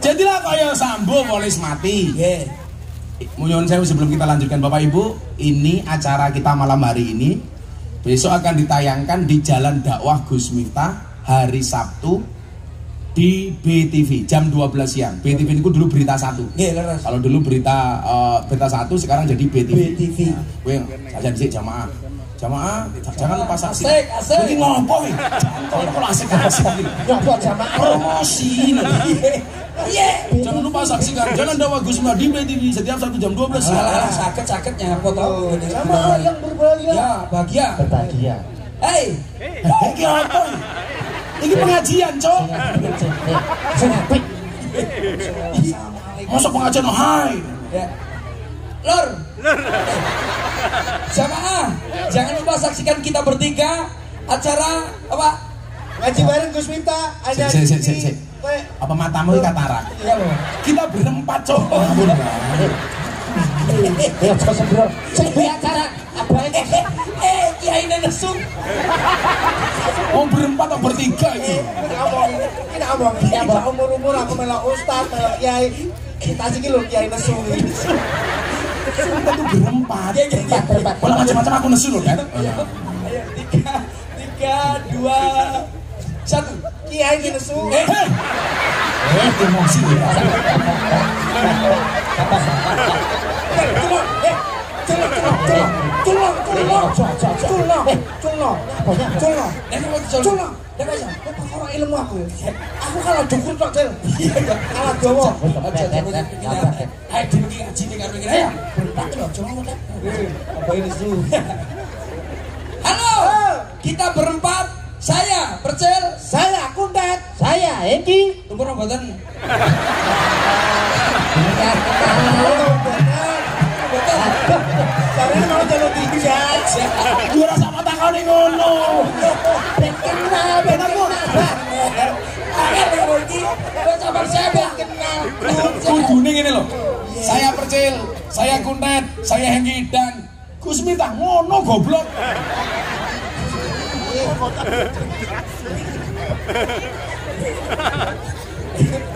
Jadilah kaya Sambo polis mati.
Nggih.
Nyuwun sewu sebelum kita lanjutkan Bapak Ibu, ini acara kita malam hari ini. Besok akan ditayangkan di Jalan Dakwah Gus Miftah hari Sabtu di BTV jam 12 siang. BTV itu dulu berita 1.
Nggih, leres.
Kalau dulu berita 1 sekarang jadi BTV.
BTV.
Kowe saja dhisik jamaah. Jamaah, jangan lupa saksi.
Asik.
Iki ngopo iki? Kalau asik-asik iki.
Nyapa jamaah
Promosi.
Iya.
Jangan lupa saksikan Jalan Dakwah Gus Miftah di BTV setiap Sabtu jam 12 siang.
Alah, sakit nyapa to.
Sama yang berbahagia.
Ya, bahagia.
Berbahagia.
Hei.
Iki apa? Iki pengajian, Cok.
Sing apik.
Masa pengajian hai.
Ya. Lur. Jamaah, jangan lupa saksikan kita bertiga acara apa?
Ngaji bareng Gus Miftah. Ada
Sik. Apa matamu iki katarak?
Iya, Lur.
Kita berempat, Cok. Ampun, Bang.
Ya aja sembro. Sing acara abang
Kiai Nenesung.
Mau berempat atau bertiga ini?
Ini ngomong. Kita umur-umur aku melok ustaz, melok kiai. Kita sih lho kiai nesu.
Kita tuh berempat.
berempat.
Kalau macam-macam aku nesu loh kan?
Ayo, 3, 2, 1.
Kiai nesu.
Emosi loh.
Ilmu aku. Aku kalau dukur tok, Del. Kalah dawa.
Ayo dhewe ngaji ning karo ngene ya. Berempat lho, cuma kan.
Apa ini su?
Halo. Kita berempat. Saya Percil,
Saya Kuntet.
Saya Eki.
tumpur mboten.
Carane mau jaluk dijak.
Gue rasa apa takoni ngono.
Ben kenal, ben aku.
Angel iki, coba saya ben kenal.
Kudune ngene lho. Saya Percil, saya Kuntet, saya Hengki dan Gus Miftah ngono goblok.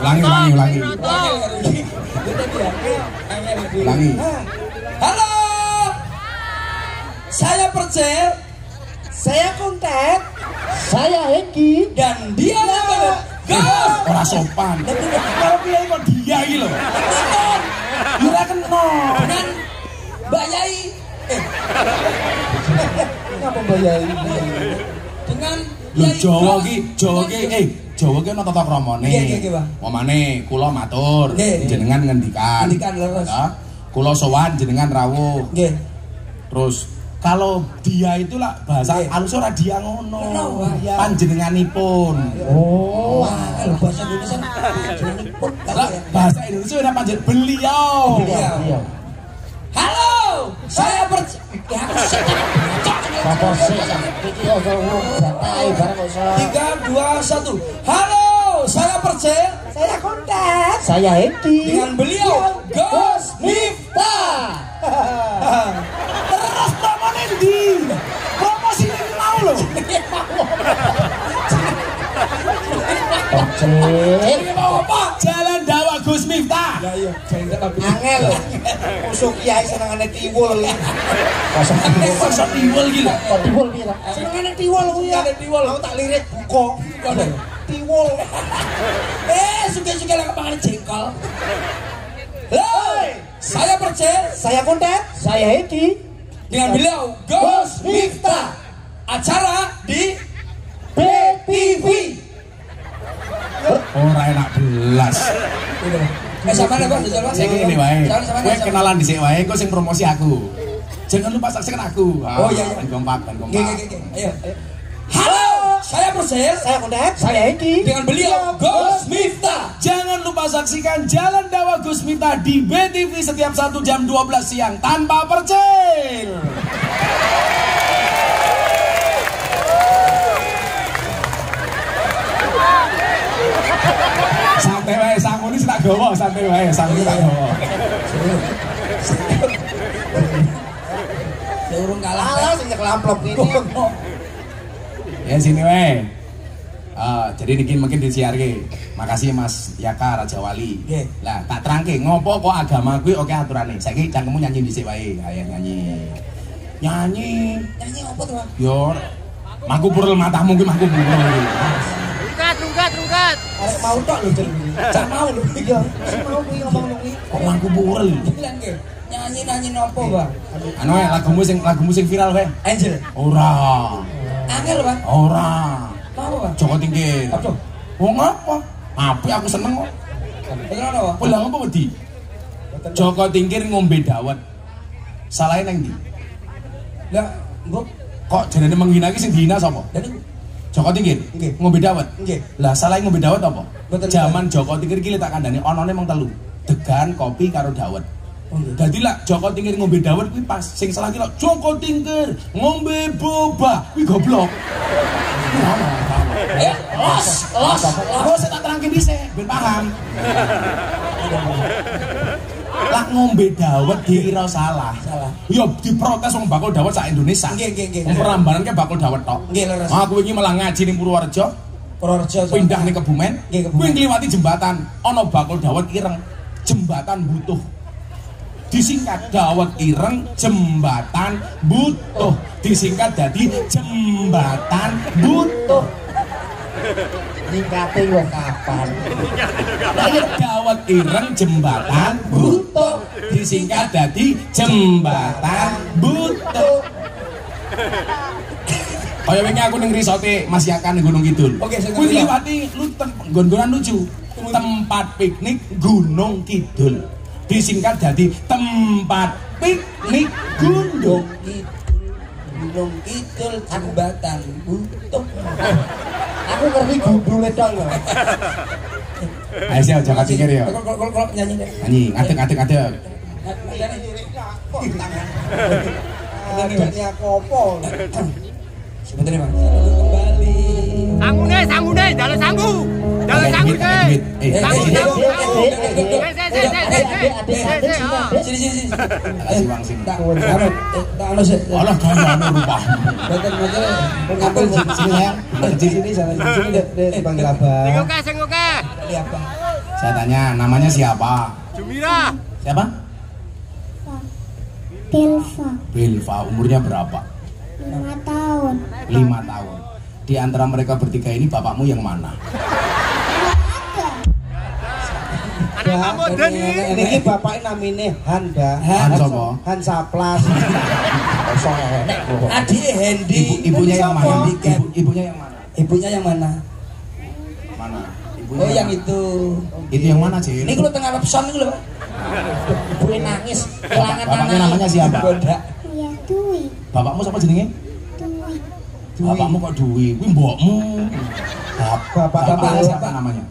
Ulangi. Ulangi.
Halo. Saya Percil
Saya Kuntet. Saya Hengki.
dan dia adalah Gus.
Ora sopan. Kalau piye kok dia iki lho. Ora kenal.
Dengan Mbak Yai.
Ngapa mbayari?
Dengan
Lho
Yai
Jawa
Gus.
ki Jawa ki ana tata kramane.
Iya, Bang.
Pamane kula matur,
Nggih.
jenengan ngendikan.
Ngendikan, leres.
Ya. Kula sowan jenengan rawuh.
Nggih.
Terus kalau dia itulah bahasa
Nggih.
halus ora dia ngono.
Ngono, Pak.
Panjenenganipun.
Oh,
Kalau bahasa Indonesia jangan ikut.
Lah bahasa Indonesia ora panjen beliau.
iya.
Halo, saya Percil. Ya, aku
Apa sih? Iki kok batai bareng kok iso.
3, 2, 1. Halo, saya Percil.
Saya Kuntet. Saya Hengki.
Dengan beliau Gus
Miftah.
Terus promone ndi? Promosi ini mau lho.
Percil.
Ini mau apa? Jalan Dawa Gus Miftah.
Angel. Musuh kiai senengane tiwul.
Kosok tiwul iki lho.
Tiwul piye ta? Senengane tiwul kuwi ya. Tiwul. Aku tak lirik buka. Tiwul.
Suka-suka lah kepangan jengkol. Hei, saya Percil.
Saya Kuntet. Saya Hengki.
Dengan beliau Gus Miftah. Acara di
BTV.
Ora enak belas.
Sama ada Bang, Bang.
Saya ngene wae. Kowe kenalan dhisik wae, kok sing promosi aku. Jangan lupa saksikan aku.
Oh, iya.
Ban kompak.
Ayo. Halo, saya Percil.
Saya Kuntet. Saya Hengki.
Dengan beliau Gus Miftah.
Jangan lupa saksikan Jalan Dawa Gus Miftah di BTV setiap 1 jam 12 siang tanpa Percil. Santai wae, sangune sing tak gawa, santai wae, sangune tak gawa.
Ya urung kalah.
Alah sing nyekel amplop ini.
Ya sini wae. Jadi niki mungkin disiarke. Makasih Mas Yaka Raja Wali.
Nggih.
Lah tak terangke ngopo kok agama kuwi oke aturane. Saiki cangkemmu nyanyi dhisik wae. Ayo nyanyi. Nyanyi.
Nyanyi apa tuh, Bang?
Yo mangku purel matamu kuwi mangku purel.
Rungkat.
Arek mau tok lho jenenge. Cak mau lho. Iya, si mau kuwi ngomong kuwi.
Kok mangku purel?
Bilang ke, nyanyi nopo, Bang?
Anu wae lagumu sing viral wae.
Angel.
Ora.
Angel, Bang.
Ora.
Mau, Bang?
Joko Tingkir.
Aduh.
Wong apa? Apik aku seneng kok.
Kenapa, Bang?
Pulang apa wedi? Joko Tingkir ngombe dawet. Salahe nang ndi?
Lah, mbok
Kok jenenge menghina iki sing dihina sapa?
dan iku
Joko Tingkir.
Nggih.
Ngombe dawet.
Nggih.
Lah salahe ngombe dawet apa?
Mboten
Zaman Joko Tingkir iki tak kandhani onone mung telu. Degan, kopi karo dawet. Dadi lah Joko Tingkir ngombe dawet kuwi pas. Sing salah ki lho Joko Tingkir ngombe boba. Kuwi goblok. Los. Los tak terangke dhisik ben paham. Lah ngombe dawet dikira salah.
Salah.
Ya diprotes wong bakul dawet sak Indonesia.
Nggih.
Wong Prambanan ke bakul dawet tok.
Nggih, leres.
Aku iki malah ngaji ning Purworejo,
Purworejo.
pindah ning Kebumen.
Nggih, Kebumen.
Kuwi ngliwati jembatan, ana bakul dawet ireng. Jembatan butuh. Disingkat dawet ireng jembatan butuh. Disingkat dadi jembatan butuh.
Ningkate wong kapan?
Dawet ireng jembatan butuh. Disingkat dadi jembatan butuh. Kaya wingi aku ning risote Mas Yakan ning Gunung Kidul.
Oke, saya
Kuwi
ngerti,
ngliwati nggon-nggonan lucu. Tempat piknik Gunung Kidul. Disingkat dadi tempat piknik Gunung.
Gunung Kidul jembatan butuh.
Aku ngerti gundule tok lho.
Ayo siap Jaka Tingkir ya.
Kalau nyanyi deh.
Nyanyi, ngadeg.
Adanya kopo.
Sebentar Bang. Kembali.
Sanggune, jalan sanggu. Jalan sanggu ke.
Sini.
Kasih Bang sini.
Tak anu sih.
Alah gayane rupah.
Ngambil sini ya. Di sini sana sini deh panggil Abang.
Sing oke.
Ini Abang.
Saya tanya namanya siapa?
Jumira.
Siapa? Bilva, umurnya berapa?
5 tahun.
5 tahun. Di antara mereka bertiga ini bapakmu yang mana?
Anak kamu Deni.
Ini bapak namanya Handa.
Han sapa?
Han Saplas. Kosong enek.
Adik Hendy.
Ibunya yang mana? Ibunya yang mana?
Ibunya yang mana?
Mana? Ibunya
Oh yang itu.
Itu yang mana, Cil?
Ini kalau tengah pesan itu loh.
Ibu nangis.
Bapaknya namanya siapa?
Bodak.
Ya, Dwi.
Bapakmu siapa jenenge?
Dwi.
Bapakmu kok Dwi? Kuwi mbokmu. Bapakmu siapa namanya?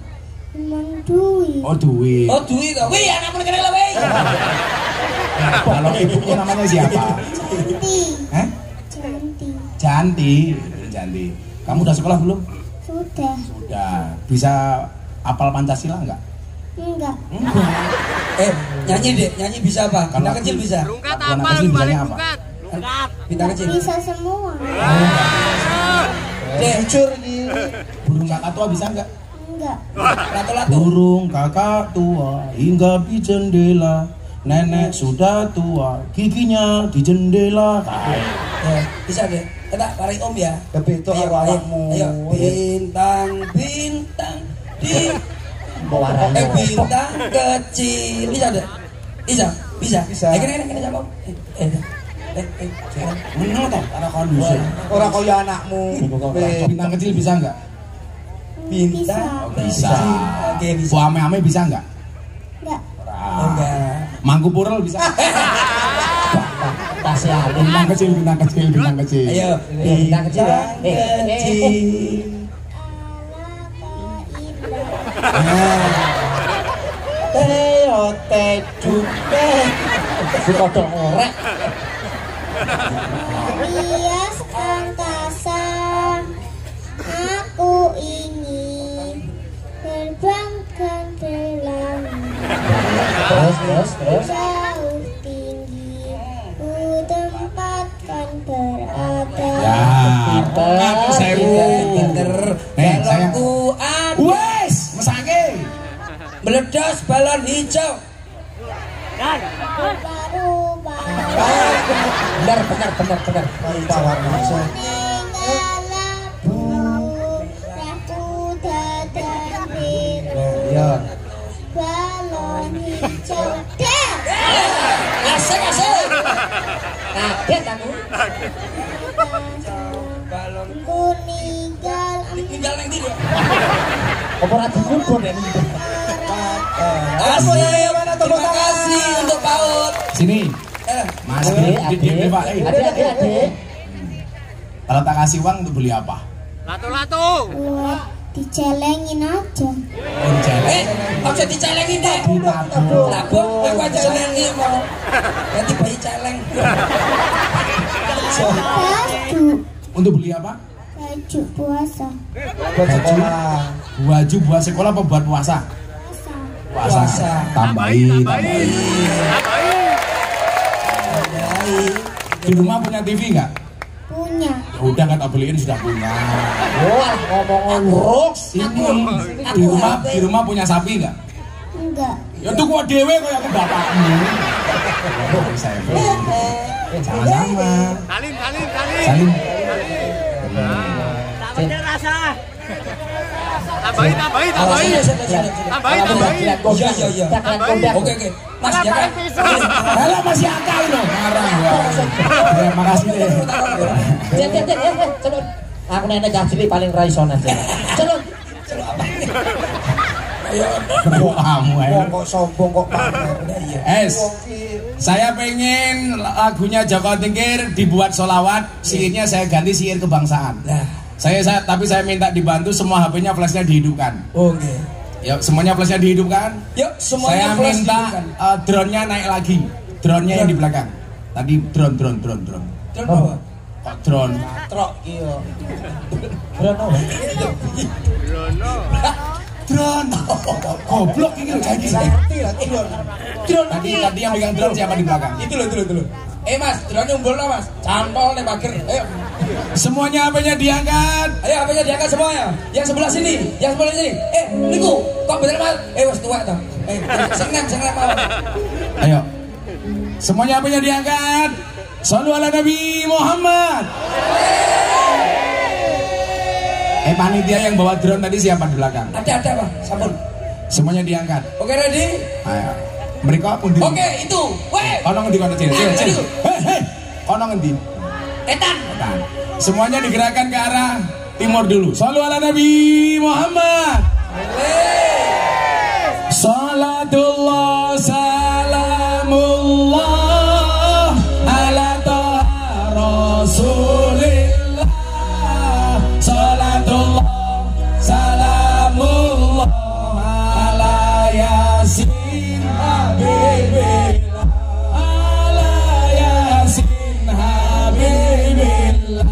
Emang Dwi.
Oh Dwi.
Oh Dwi kok. Wih anakmu kene lho wih.
Kalau ibunya namanya siapa?
Janti.
Hah?
Janti.
Janti. Kamu udah sekolah belum?
Sudah.
Sudah. Bisa hafal Pancasila enggak?
Enggak.
Nyanyi deh, nyanyi bisa apa? Bintang kecil bisa.
Rungkat
Anak
apa
kecil
lu balik
bisanya apa?
rungkat? Rungkat.
Bintang kecil.
Bisa semua.
Deh,
Jujur ini.
Burung kakak tua bisa enggak?
Enggak.
lato-lato.
Burung kakak tua hingga di jendela. Nenek sudah tua, giginya di jendela.
Bisa deh. Kita tarik Om ya.
Tapi itu
Ayo,
awakmu.
ayo. Bintang di bintang kecil. Bisa deh. Bisa.
Bisa.
Kene sama.
Menang toh, karena kondisi.
Orang kaya anakmu.
Bintang kecil bisa enggak?
Bintang.
Bisa.
Oke, bisa.
Bu ame-ame bisa enggak?
Enggak.
Enggak.
Mangku Purel bisa. Bintang kecil.
Ayo.
Bintang kecil ya. Teo teduke. Sukodok ngorek.
Hias angkasa, aku ingin terbang dan berlari.
Terus.
Jauh tinggi, ku tempatkan berada.
Ngaku sewu.
Pinter.
Nih, saya.
Balonku ada.
Wes, mesake.
Meledos balon hijau.
Benar.
Tawar masa.
Meninggalku, raku dadan biru.
Ya.
Balon hijau.
Asik.
Kaget aku.
Ku ninggal
Tinggal nang ndi, Dok?
Apa ora dikubur ya?
Terima kasih untuk PAUD.
Sini. Mas, di Pak.
Adik.
Kalau tak kasih uang untuk beli apa?
Lato-lato.
buat dicelengin aja.
Aja dicelengin deh. Nabung, aku aja celengi mau. Ganti bayi celeng.
Baju
Untuk beli apa?
baju puasa.
Buat sekolah.
Baju buat sekolah apa buat puasa?
Puasa.
Tambahin. Di rumah punya TV enggak?
Punya.
Ya udah kan tak beliin sudah punya.
Wah, ngomong Rox.
Ini di rumah punya sapi enggak?
Enggak.
Ya tuh gua dewe kayak aku bapakmu. Saya sama-sama.
Salim.
Salim.
Tambahnya rasa. Tambahin.
Iya. Oke. Mas ya kan.
Halo masih akal loh. Marah gua. Terima kasih deh.
Celun. Aku nenek jajili paling raiso nanti. Celun.
Kamu
Kok sombong kok pamer.
Saya pengen lagunya Joko Tingkir dibuat solawat, sihirnya saya ganti sihir kebangsaan. Tapi saya minta dibantu semua HP-nya flashnya dihidupkan.
Oke.
Yuk, semuanya flashnya dihidupkan.
Yuk, semuanya
Saya
flash
minta
dihidupkan.
drone-nya naik lagi. Drone-nya yang di belakang. Tadi drone.
Drone apa?
Kok drone?
Trok iya. Berono.
Drone. Goblok ini loh jadi.
Ngerti lah drone.
Drone
Tadi yang pegang drone siapa di belakang?
Itu loh. Mas, drone umbul lah mas. Cantol nih pager. Ayo.
Semuanya HP-nya diangkat.
Ayo HP-nya diangkat semuanya. Yang sebelah sini. Niku. Kok bener mas? Wes tua toh. Seneng mau.
Ayo. Semuanya HP-nya diangkat. Shallu ala Nabi Muhammad. Panitia yang bawa drone tadi siapa di belakang?
Ada Pak. Sampun.
Semuanya diangkat.
Oke ready?
Ayo. Mereka pun di.
Oke itu. Weh.
Ono ngendi kono cil. Hei. Ono ngendi?
Etan.
Semuanya digerakkan ke arah timur dulu. Shallu ala Nabi Muhammad. Salatullah salamullah ala taha Rasulillah. Salatullah salamullah ala Yasin Habibillah. Ala Yasin Habibillah.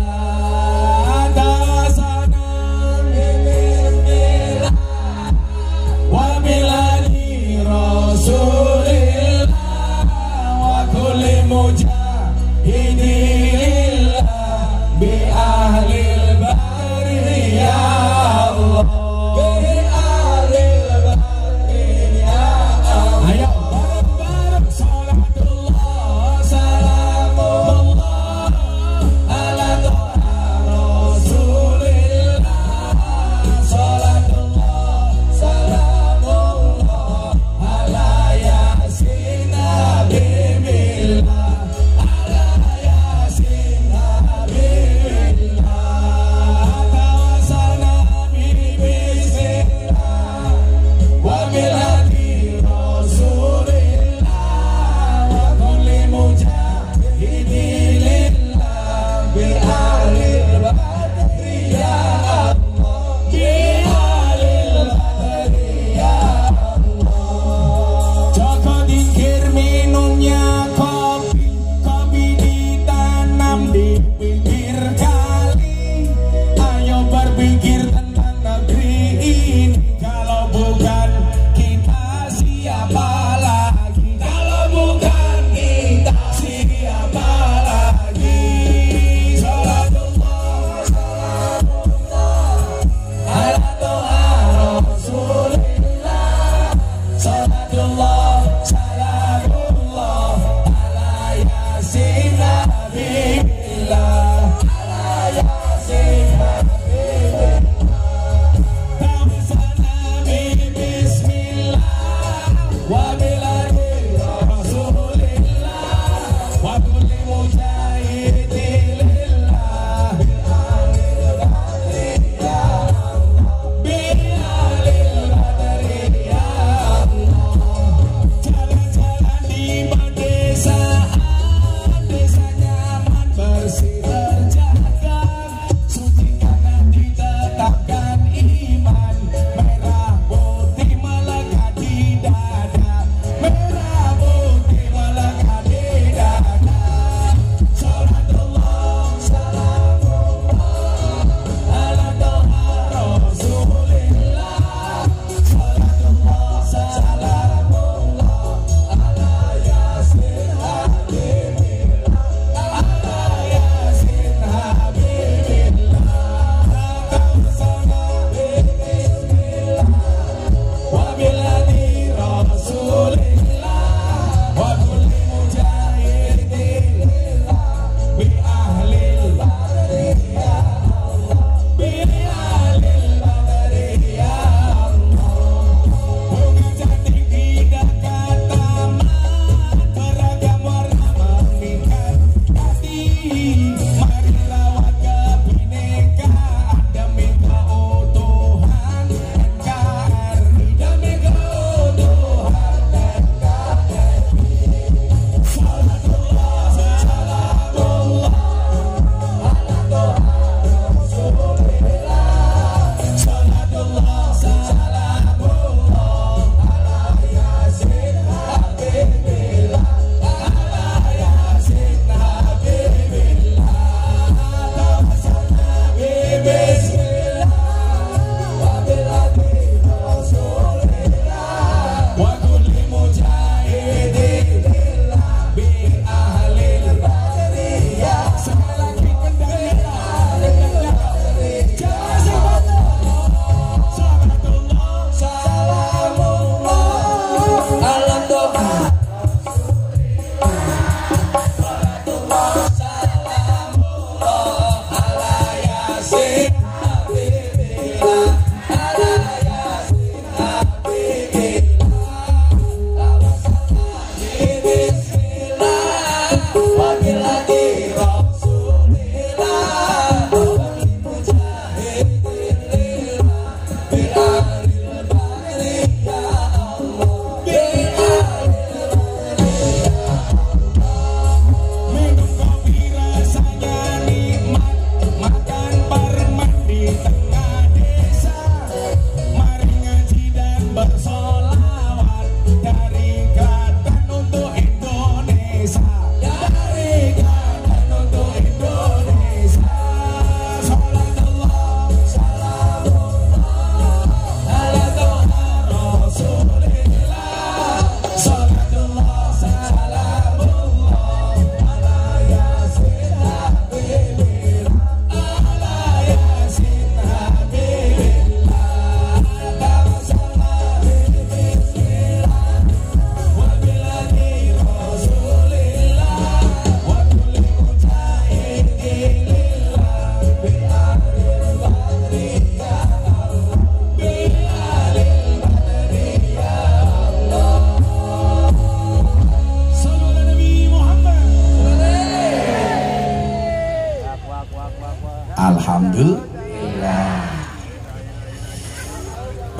Alhamdulillah.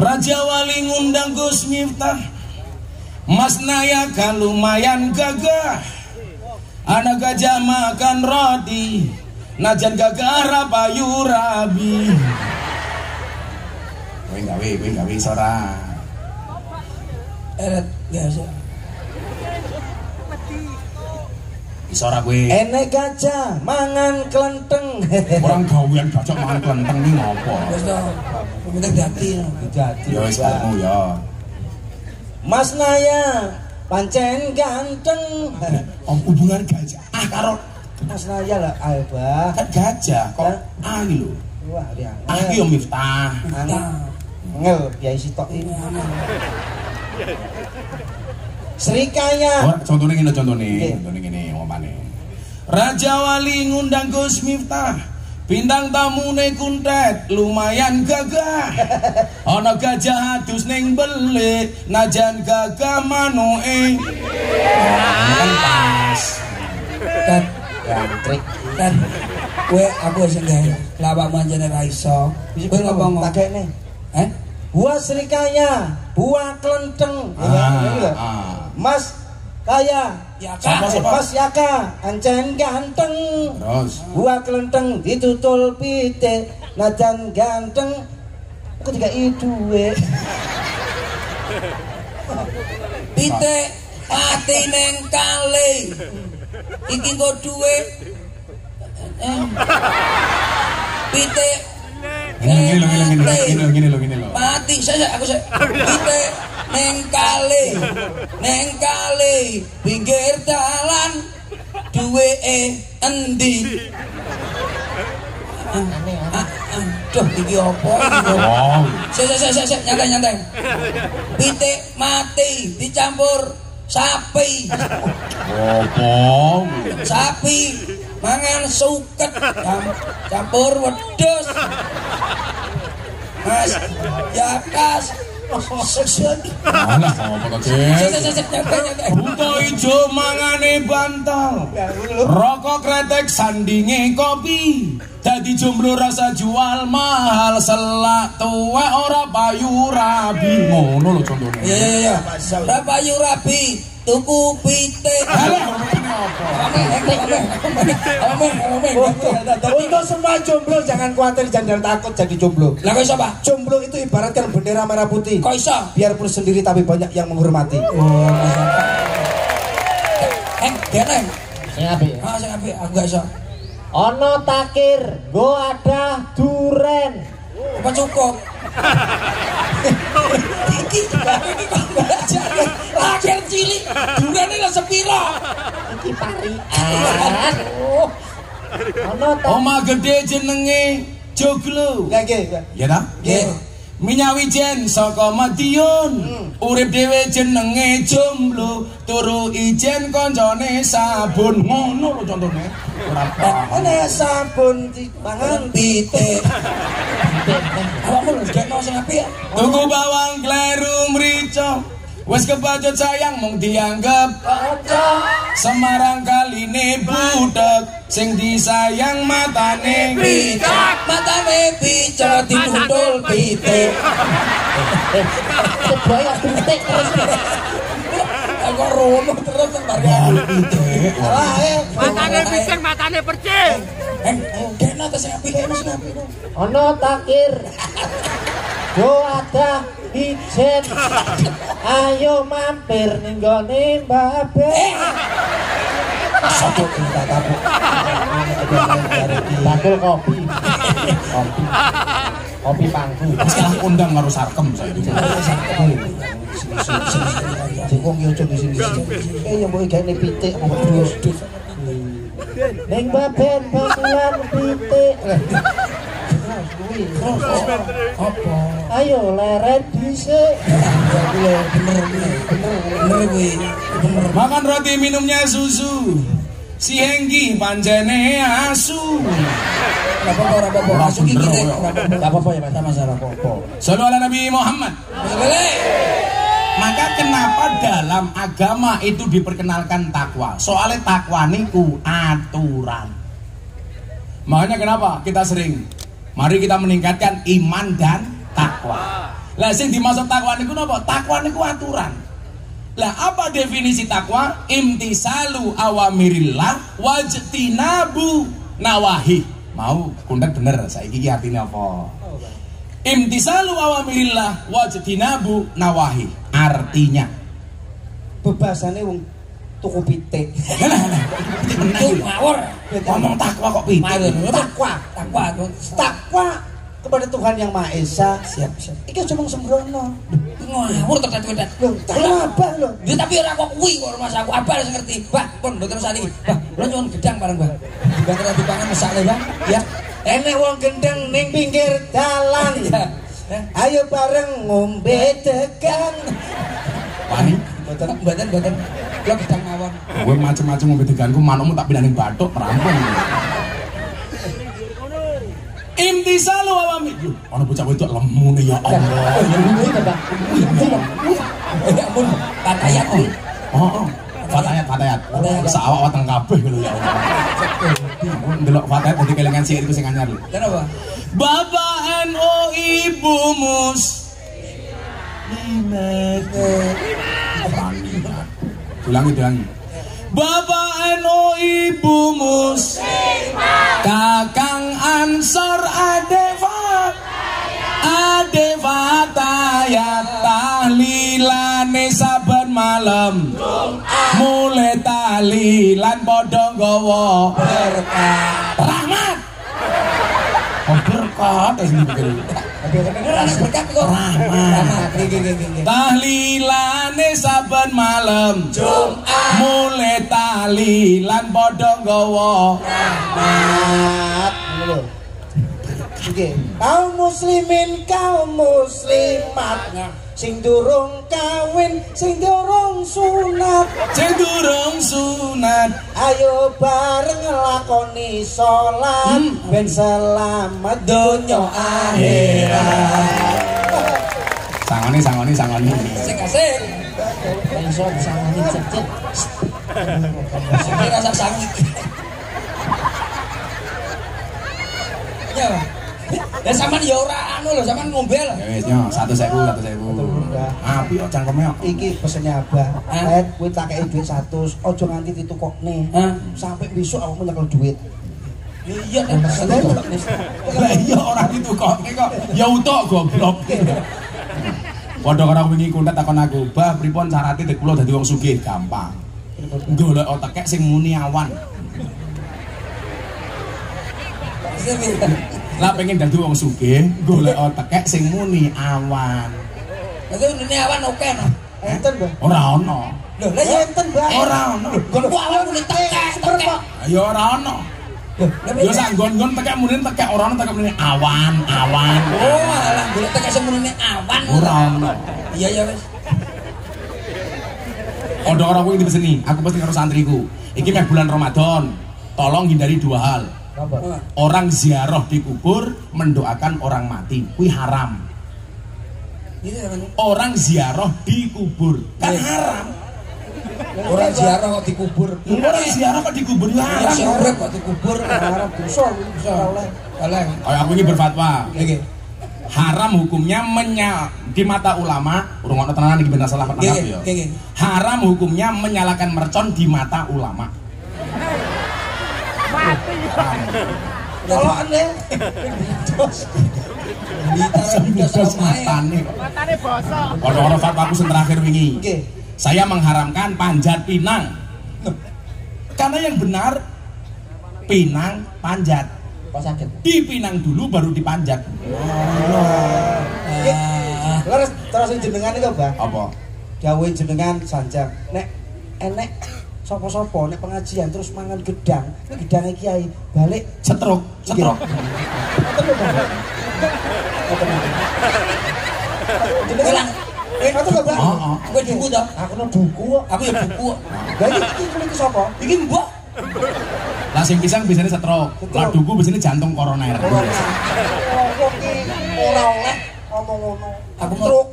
Raja Wali ngundang Gus Miftah, Mas Naya kan lumayan gagah. Anak gajah makan roti, najan gagah rapayu rabi. Kowe gawe sora.
Eret biasa.
Isora kowe.
Enek gajah mangan klenteng.
Orang gawean gajah mangan klenteng iki ngopo?
Wis to. Penting dadi.
Jadi.
Ya wis kamu ya.
Mas Naya pancen ganteng.
Hubungan gajah karo
Mas Naya lah Alba.
kan gajah kok iki lho.
Wah, dia.
Yo Miftah.
Ngel biaya sitok ini. Srikaya.
Oh, contohnya ngene ngomane. Raja Wali ngundang Gus Miftah, bintang tamune kuntet lumayan gagah. Ana gajah adus ning belik, najan gagah manuke. Kan pas.
Kan
Gantrik.
kan kowe aku wis gawe. Lawak manjane ra iso. Kowe ngomong.
Tak kene. Buah Srikaya, buah klenteng. Mas Kaya,
Yaka.
Mas Yaka, ancen ganteng.
Terus
Buah klenteng ditutul pitik, najan ganteng. Aku tiga duwe.
Pitik ati ning kali. Iki nggo duwe. Pitik
gini lho.
mati saya aku pitik ning kali pinggir dalan duweke endi. Aduh iki opo iki? Sik nyantai. Pitik mati dicampur sapi.
Opo?
Sapi mangan suket campur wedhus. Mas Yakas.
Alah apa to,
Nyantai.
Buto ijo mangane bantal, rokok kretek sandinge kopi. Dadi jomblo rasa jual mahal, selak tuwek ora payu rabi. Ngono lho contone.
Iya. Ora payu rabi, tuku pitik.
Untuk semua jomblo jangan khawatir, jangan takut jadi jomblo.
Lah kok iso, Pak?
Jomblo itu ibaratkan bendera merah putih.
Kok iso?
Biarpun sendiri tapi banyak yang menghormati.
Deneng.
Sing apik.
Sing apik, aku gak iso.
Ono takir, go ada duren.
Apa cukup? Iki kok belajar. Akhir cilik, durane lho sepiro?
Iki parian. Ono
Oma gede jenenge Joglo.
Nggih.
Ya ta?
Nggih.
Minyawi jen saka Madiun, urip dhewe jenenge jomblo, turu ijen koncone sabun. Ngono lho contone. Ora paham.
Ana sabun dipangan
Pitik. Awakmu lho gekno sing apik.
Tuku bawang kleru mrica, wis kebacut sayang mung dianggep Semarang kaline budek, sing disayang matane
Picak, matane picak ditutul pitik.
Sebaya pitik terus.
Aku rono terus sembarang pitik.
Matane pisang, matane percik.
Gekno ta sing apik, gekno sing apik.
Ono takir, go ada ijen. Ayo mampir ning gone Mbak Be.
Satu kita tabuk.
Bakul kopi. Kopi pangku.
Sekarang undang karo sarkem saya itu.
Wong yo aja di sini. Yang mbok gawe pitik kok terus. Ning Mbak Ben bangunan pitik.
Apa?
Ayo leret dhisik.
Bener kuwi. Bener.
Makan roti minumnya susu. Si Hengki pancene asu.
Ora apa-apa. Masuki kita. Ora apa-apa ya, Pak. Masalah apa-apa.
Sallu ala Nabi Muhammad. Maka kenapa dalam agama itu diperkenalkan takwa? Soalnya takwa niku aturan. Makanya kenapa kita sering
Mari kita meningkatkan iman dan takwa. Lah sing dimaksud takwa niku napa? Takwa niku aturan. Lah apa definisi takwa? Imtisalu awamirillah wajtinabu nawahi. Mau kundang bener saiki iki artine apa? Imtisalu awamirillah wajtinabu nawahi. Artinya
bebasane wong tuku pitik.
Itu ngawur.
Ngomong takwa kok pitik.
Takwa kepada Tuhan yang Maha Esa.
Siap.
Iki cuma sembrono.
Ngawur tetet-tetet.
Lho, apa lho?
Ya tapi ora kok kuwi kok Mas aku abal sing ngerti. Mbah, pun mboten saniki. Mbah, kula nyuwun gedang bareng, Mbah. Dibantu dipangan mesake, Mbah. Ya.
Enek wong gendeng ning pinggir dalan. Ayo bareng ngombe degan.
Wani,
Mboten. Kula gedang mawon.
kowe macem-macem ngombe deganku manukmu tak pindahin bathuk terampung. Imtisalu awamir. Ana bocah wedok lemune ya Allah.
Ya ampun, patayat kuwi.
Oh. Fatayat. Sawak wateng kabeh lho ya Allah. Ndelok fatayat dadi kelingan sik iku sing anyar lho.
Kenapa?
Bapak NU Ibu Mus. Ulangi. Bapak NU Ibu Mus. Kakang Ansor Ade Fatayat tahlilane saben malam. Mulai tahlilan padha nggawa berkah. Rahmat. Berkah wis mikir.
Berkat kok.
Rahmat. Tahlilane saben malam. Jumat. Mulai tahlilan padha nggawa
Rahmat. Ngono lho. Oke, kaum muslimin, kaum muslimat, sing durung kawin, sing durung sunat, ayo bareng nglakoni salat, ben selamat donya akhirat.
Sangoni.
Sing asik.
Iso disangoni cecet.
Sing rasa sangi. Ya. Ya sampean ya ora anu lho, sampean ngombe lho.
Ya wis nyo, 1.000. Api kok cangkeme kok.
Iki pesene Abah. Kowe tak kei dhuwit 100, aja nganti ditukokne. Sampai besok aku nyekel duit.
Iya kan.
Lah iya ora ditukokke kok. Ya utuk goblok. Padha karo wingi kuntet takon aku, "Bah, pripun syaratnya dek kula dadi wong sugih?" Gampang. Golek otekek sing muni awan. Lah pengen dadi wong sugih, golek otekek sing muni awan.
Itu muni awan oke no.
Enten, Mbah.
Ora ono.
Lho, lah ya
Enten, Mbah.
Ora ono.
kon ku awan muni tekek.
Ya ora ono. Ya sak nggon-nggon tekek muni tekek ora ono tekek muni awan.
Oh, alah golek tekek sing muni awan.
Ora ono.
Iya ya wis.
Ada orang kuwi dipeseni, aku pasti karo santriku. Iki meh bulan Ramadan. Tolong hindari 2 hal. Orang ziarah di kubur mendoakan orang mati, kuwi haram. Orang ziarah di kubur kan haram.
Orang ziarah kok dikubur.
Orang ziarah kok dikubur ya haram.
Sing urip kok dikubur
Haram dosa oleh.
oleh.
Kayak aku ini berfatwa.
Nggih.
Haram hukumnya di mata ulama, urungono tenanan iki bener salah penangkap ya. Haram hukumnya menyalakan mercon di mata ulama.
Kalau aneh
Matane bosok. Kalau fatwaku sing terakhir wingi. Saya mengharamkan panjat pinang. Karena yang benar pinang panjat. Dipinang dulu baru dipanjat.
Terus jenengan itu, Mbah.
Apa?
Dawuh jenengan sanjang. Nek enek sapa-sapa nek pengajian terus mangan gedang, nek gedange kiai balik
Cetruk.
jenengan ngoten lho, Mbah.
Heeh.
Kowe duku to?
Aku no buku kok.
Aku ya buku.
Lah iki kuwi sapa?
Iki mbok.
Lah sing pisang biasanya setruk. Lah duku biasanya jantung koroner.
Wong iki ora oleh ngomong ngono.
Aku mau-
truk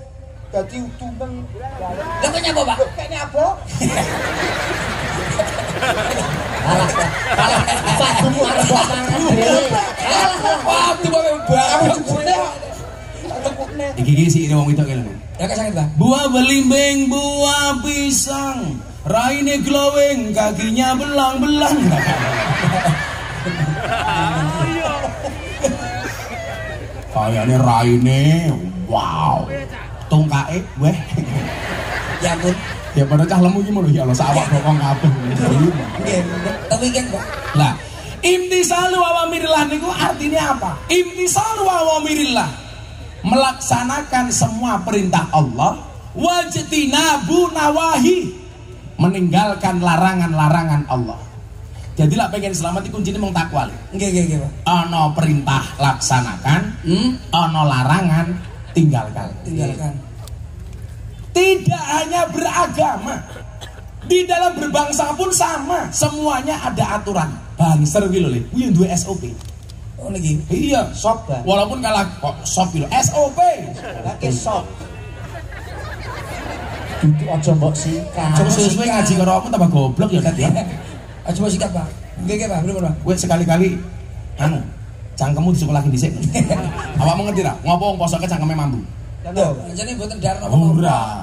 dadi utumen.
Lah kok nyapa, Pak?
Kayaknya apa?
Padumu arep mbok mangan dhewe.
Waduh kok banget jebule.
Iki sih wong itu kene.
Ya kasih Bang.
Buah belimbing, buah pisang, raine glowing, kakinya belang-belang. Kayaknya raine, wow. Tungkae, weh.
Ya ampun.
Ya pada cah lemu iki lho ya Allah, sawak bokong kabeh.
Nggih, tapi kan Pak.
Lah, imtisalu awamirillah niku artinya apa? Imtisalu awamirillah, melaksanakan semua perintah Allah, wajtinabu nawahi, meninggalkan larangan-larangan Allah. Jadi lah pengen selamat itu kuncinya mung takwa.
Nggih, Pak.
Ana perintah laksanakan, ana larangan tinggalkan. Tidak hanya beragama, di dalam berbangsa pun sama, semuanya ada aturan. Banser gitu loh, kuwi duwe SOP.
Oh niki.
Iya,
Sop Bang.
walaupun kalah kok sop gitu, SOP.
Lagi sop. Itu aja mbok sikat.
Coba sesuai ngaji karo aku tambah goblok ya tadi.
Aja mau sikat Pak. Nggih, Pak. Bener, Pak.
Kowe sekali-kali anu, cangkemmu disukulakin dhisik. Awakmu ngerti ra? Ngopo wong posoke cangkeme mambu?
Loh, jadi buatan darah apa mau?
Ora.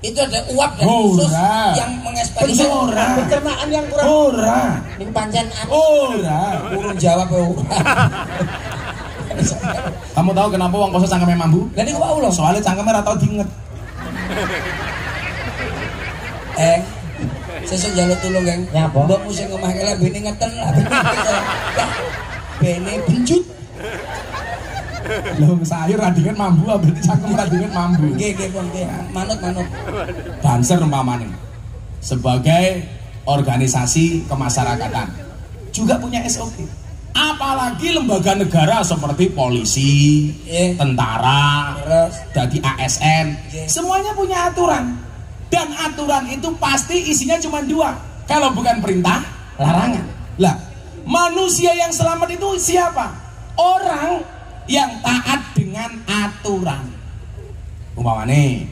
Itu ada uap dan khusus
Ora.
yang mengekspedisi
Ora.
Pencernaan yang kurang.
Ora.
Ning pancen
Ora.
urung jawab ya ora.
Kamu tahu kenapa wong poso cangkeme mambu?
Lah niku wau lho.
Soalnya cangkeme ra tau diinget.
Sesuk njaluk tulung, Geng.
Nyapa?
Mbokmu sing omah kele bene ngeten lah. Bene benjut.
Lho sayur ra diinget mambu, berarti cangkem ra diinget mambu.
Nggih, Pon, nggih. Manut.
Banser umpamane sebagai organisasi kemasyarakatan juga punya SOP. Apalagi lembaga negara seperti polisi, tentara,
Terus
dari ASN, semuanya punya aturan. Dan aturan itu pasti isinya cuma dua. Kalau bukan perintah, larangan. Lah, manusia yang selamat itu siapa? Orang yang taat dengan aturan. Umpamane,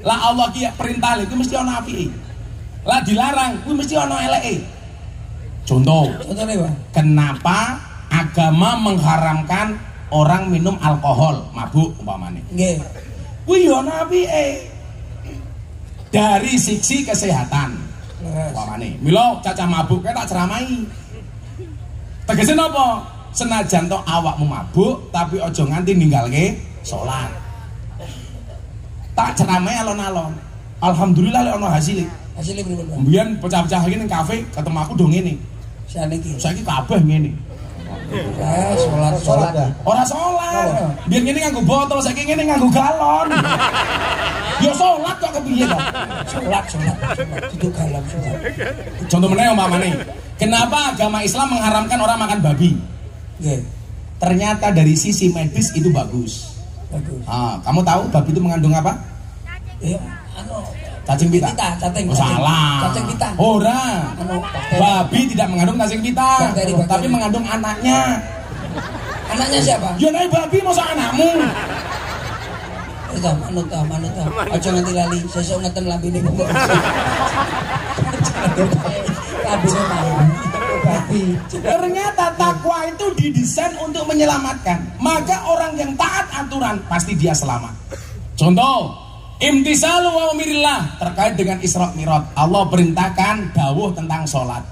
lah Allah ki perintah itu mesti ana apike. Lah dilarang kuwi mesti ana eleke. Contoh,
contohnya, Pak.
kenapa agama mengharamkan orang minum alkohol, mabuk umpamane?
Nggih.
Kuwi yo ana apike. Dari sisi kesehatan. Umpamane, mila caca mabuk tak ceramahi. Tegese napa? Senajan to awakmu mabuk tapi aja nganti ninggalke salat. Tak ceramahi alon-alon. Alhamdulillah lek ana hasilé.
Hasilnya pripun, Pak?
Mbiyen pecah-pecah iki ning kafe ketemu aku do ngene.
Saniki.
Saiki kabeh ngene.
Salat.
Ora salat. Biyen ngene nganggo botol, saiki ngene nganggo galon. Ya salat kok kepiye kok?
Salat. Itu galon salat.
Contoh meneh umpamane, kenapa agama Islam mengharamkan orang makan babi?
Nggih.
Ternyata dari sisi medis itu bagus.
Bagus.
Ah, kamu tahu babi itu mengandung apa?
Iya, anu
Cacing pita.
cacing.
Oh, salah.
Cacing pita.
Ora.
Anu bakteri.
Babi tidak mengandung cacing pita,
Bakteri.
tapi mengandung anaknya.
Anaknya siapa?
Ya nek babi masa anakmu.
Itu manut. Aja nganti lali, sesuk ngeten lambene kok. Lambene mau. Babi.
Ternyata takwa itu didesain untuk menyelamatkan. Maka orang yang taat aturan pasti dia selamat. Contoh, imtisalu wa amirillah terkait dengan Isra Mi'raj. Allah perintahkan dawuh tentang sholat.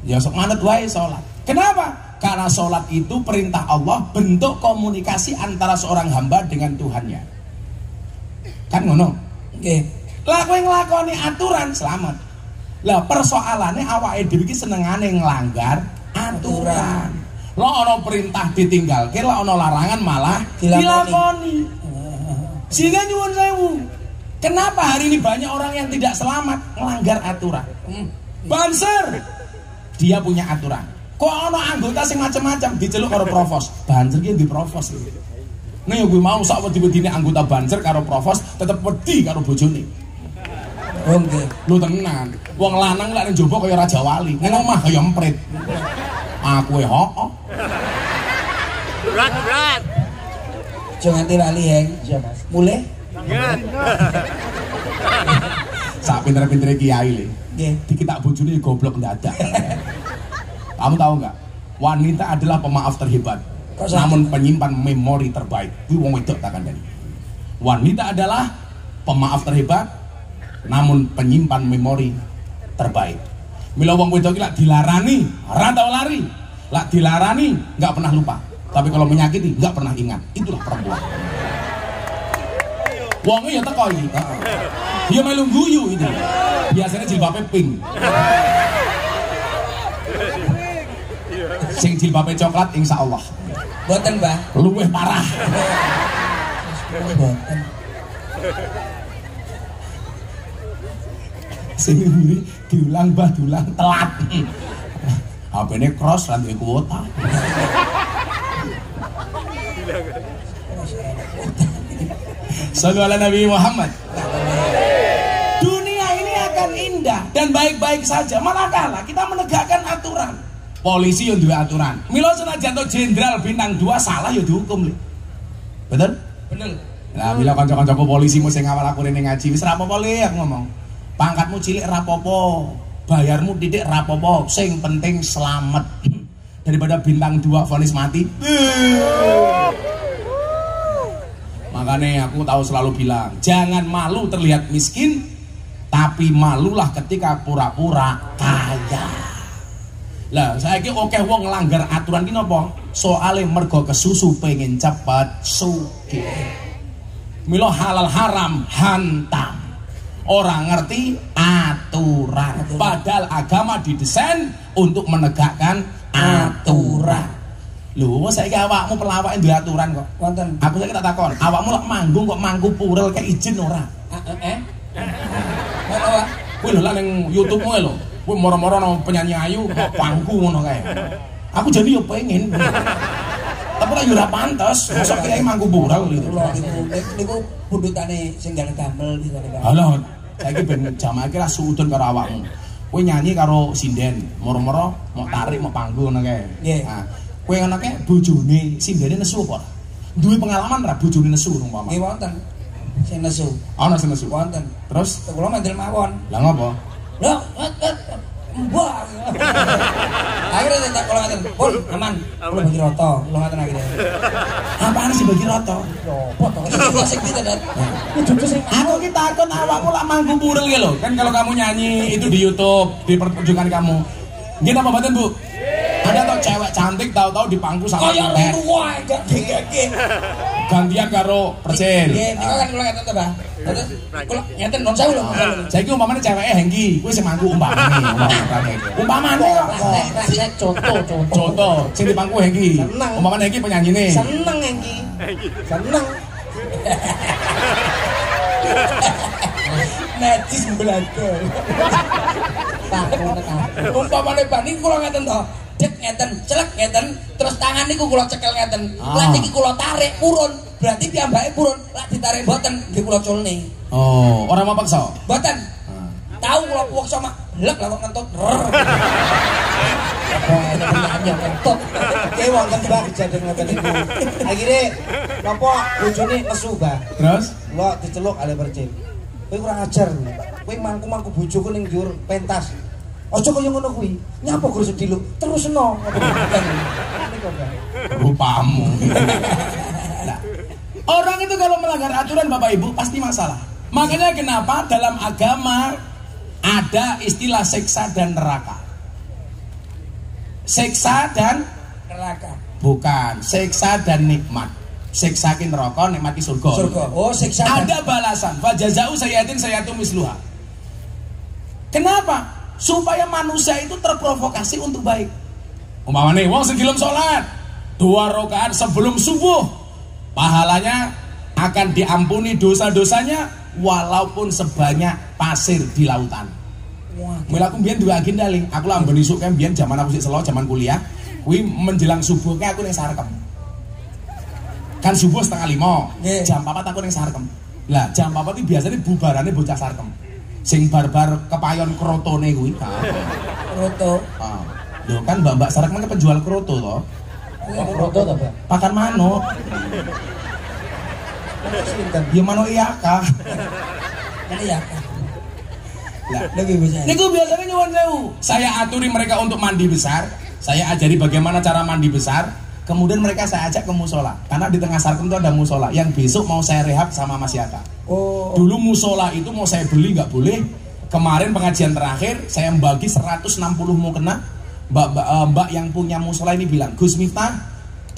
Ya sok manut wae sholat. Kenapa? Karena sholat itu perintah Allah, bentuk komunikasi antara seorang hamba dengan Tuhannya. Kan ngono?
Nggih.
Lah kowe nglakoni aturan selamat. Lah persoalannya awake dhewe iki senengane nglanggar aturan. Lah ana perintah ditinggalke, lah ana larangan malah dilakoni. Sehingga nyuwun sewu. Kenapa hari ini banyak orang yang tidak selamat ngelanggar aturan? Banser. Dia punya aturan. Kok ana anggota sing macam-macam diceluk karo provos. Banser ki di provos. Nek yo kuwi mau sak wedi-wedine anggota banser karo provos tetep wedi karo bojone.
Oh nggih.
Lu tenan. Wong lanang lek ning njaba kaya raja wali, ning omah kaya emprit. Aku hooh.
Berat.
Jangan nganti lali, Heng.
Iya, Mas.
Mulai.
Sak pinter-pintere kiai le.
Nggih.
Dikit tak bojone goblok ndadak. Kamu tahu nggak? Wanita adalah pemaaf terhebat, namun penyimpan memori terbaik. Kuwi wong wedok tak kandhani. Wanita adalah pemaaf terhebat, namun penyimpan memori terbaik. Mila wong wedok iki lak dilarani, ora tau lari. Lak dilarani, nggak pernah lupa. Tapi kalau menyakiti, nggak pernah ingat. Itulah perempuan. Wongnya ya teko iki. Dia melu guyu itu. Biasanya jilbabnya pink. Sing jilbabnya coklat insya Allah.
Boten, Mbah.
Luwih parah.
Boten.
Sing mburi diulang bah diulang telat. HP-ne cross lan duwe kuota. Sallallahu alaihi Nabi Muhammad. Dunia ini akan indah dan baik-baik saja, manakala kita menegakkan aturan. Polisi yang dua aturan. Milo senajan to jenderal bintang 2 salah ya dihukum. Betul?
Bener.
Lah mila kanca-kancaku polisimu sing ngawal aku ning ngaji wis ra apa-apa le aku ngomong. Pangkatmu cilik ra apa-apa, bayarmu titik ra apa-apa, sing penting selamat. Daripada bintang 2 vonis mati. Makanya aku tahu selalu bilang, jangan malu terlihat miskin, tapi malulah ketika pura-pura kaya. Lah, saiki akeh wong nglanggar aturan ki napa? Soale mergo kesusu pengen cepet sugih. Milo halal haram hantam. Orang ngerti aturan. Padahal agama didesain untuk menegakkan aturan. Lho, saiki awakmu pelawake duwe aturan kok.
Wonten.
Aku saiki tak takon, awakmu lek manggung kok mangku purel kek izin ora?
Ngono wae.
Kuwi lho ning YouTube-mu lho. Kuwi moro-moro nang penyanyi ayu kok pangku ngono kae. Aku jadi yo pengen. Tapi lek yo ora pantes, mosok kiai mangku purel gitu.
Niku bundutane sing gale damel gitu.
Halo, saiki ben jamaah iki ra suudon karo awakmu. Kowe nyanyi karo sinden, moro-moro mau tarik mau panggung ngono kae.
Nggih.
Nah, kowe ngono kae bojone sindene nesu apa? Duwe pengalaman ra bojone nesu umpama?
Nggih wonten. Sing nesu.
Ana sing nesu.
Wonten.
Terus
Kula mandel mawon.
lah ngopo?
Lho, mbah. Akhirnya tak kula ngaten, "Pun, aman. Kula bagi rata." Kula ngaten akhirnya.
Apaan sih bagi rata?
Apa to? Iki sing tidak.
Aku ki takon awakmu lak mangku purel ki lho. Kan kalau kamu nyanyi itu di YouTube, di pertunjukan kamu. Nggih napa mboten, Bu? Ada tau cewek cantik tahu-tahu di pangku sama
Kaya
pendet.
ruwah gak nggih.
Gantian karo percil.
Nggih, nika kan kula ngaten to, Mbah. Terus kula ngaten non sewu lho.
Saiki umpamane ceweke Hengki, kuwi sing mangku umpamane. Umpamane kok.
Rek contoh.
Contoh, sing di pangku Hengki.
Seneng.
Umpamane Hengki penyanyine.
Seneng Engki. Seneng.
Najis belaka. Umpamane bani kula ngaten to. Dek ngeten, celek ngeten, terus tangan niku kula cekel ngeten. Lah niki kula tarik purun, berarti piyambake purun. Lah ditarik mboten, nggih kula culne.
Oh, ora mau paksa.
Mboten. Tahu kula paksa mak blek lah kok ngentut. Nyanyi ngentut.
Oke, wonten Mbah kejadian ngoten niku. Akhire napa bojone nesu, Mbah.
Terus
Kula diceluk ale percil. Kowe kurang ajar. Kowe mangku-mangku bojoku ning dhuwur pentas. Aja kaya ngono kuwi. Nyapa guru sediluk? Terusno.
rupamu. Nah, orang itu kalau melanggar aturan Bapak Ibu pasti masalah. Makanya kenapa dalam agama ada istilah seksa dan neraka. Seksa dan
Neraka.
bukan, seksa dan nikmat. Seksakin neraka, nikmati surga.
Surga. Oh, siksa.
Ada balasan. Fajazau sayyatin sayyatu misluha. Kenapa? Supaya manusia itu terprovokasi untuk baik. Umpamane wong sing gelem salat 2 rakaat sebelum subuh, pahalanya akan diampuni dosa-dosanya walaupun sebanyak pasir di lautan. Mula aku mbiyen duwe agenda ling, aku lah ben isuk kan mbiyen zaman aku sik selo zaman kuliah, kuwi menjelang subuh ke aku ning Sarkem. Kan subuh 4:30, jam 4 aku ning Sarkem. Lah jam 4 iki biasanya bubarane bocah Sarkem. Sing barbar kepayon krotone kuwi.
Kroto.
Ah. Lho kan mbak-mbak Sarkem kan penjual kroto to.
Kroto to, Pak?
Pakan manuk. Ya manuk iyaka.
Ini ya.
Lah,
Lebih besar.
niku biasanya nyuwun sewu. Saya aturi mereka untuk mandi besar, Saya ajari bagaimana cara mandi besar. Kemudian mereka saya ajak ke musola. Karena di tengah Sarkem itu ada musola yang besok mau saya rehab sama Mas Yaka.
Oh.
Dulu musola itu mau saya beli nggak boleh. Kemarin pengajian terakhir saya bagi 160 mau kena. Mbak yang punya musola ini bilang, Gus Miftah,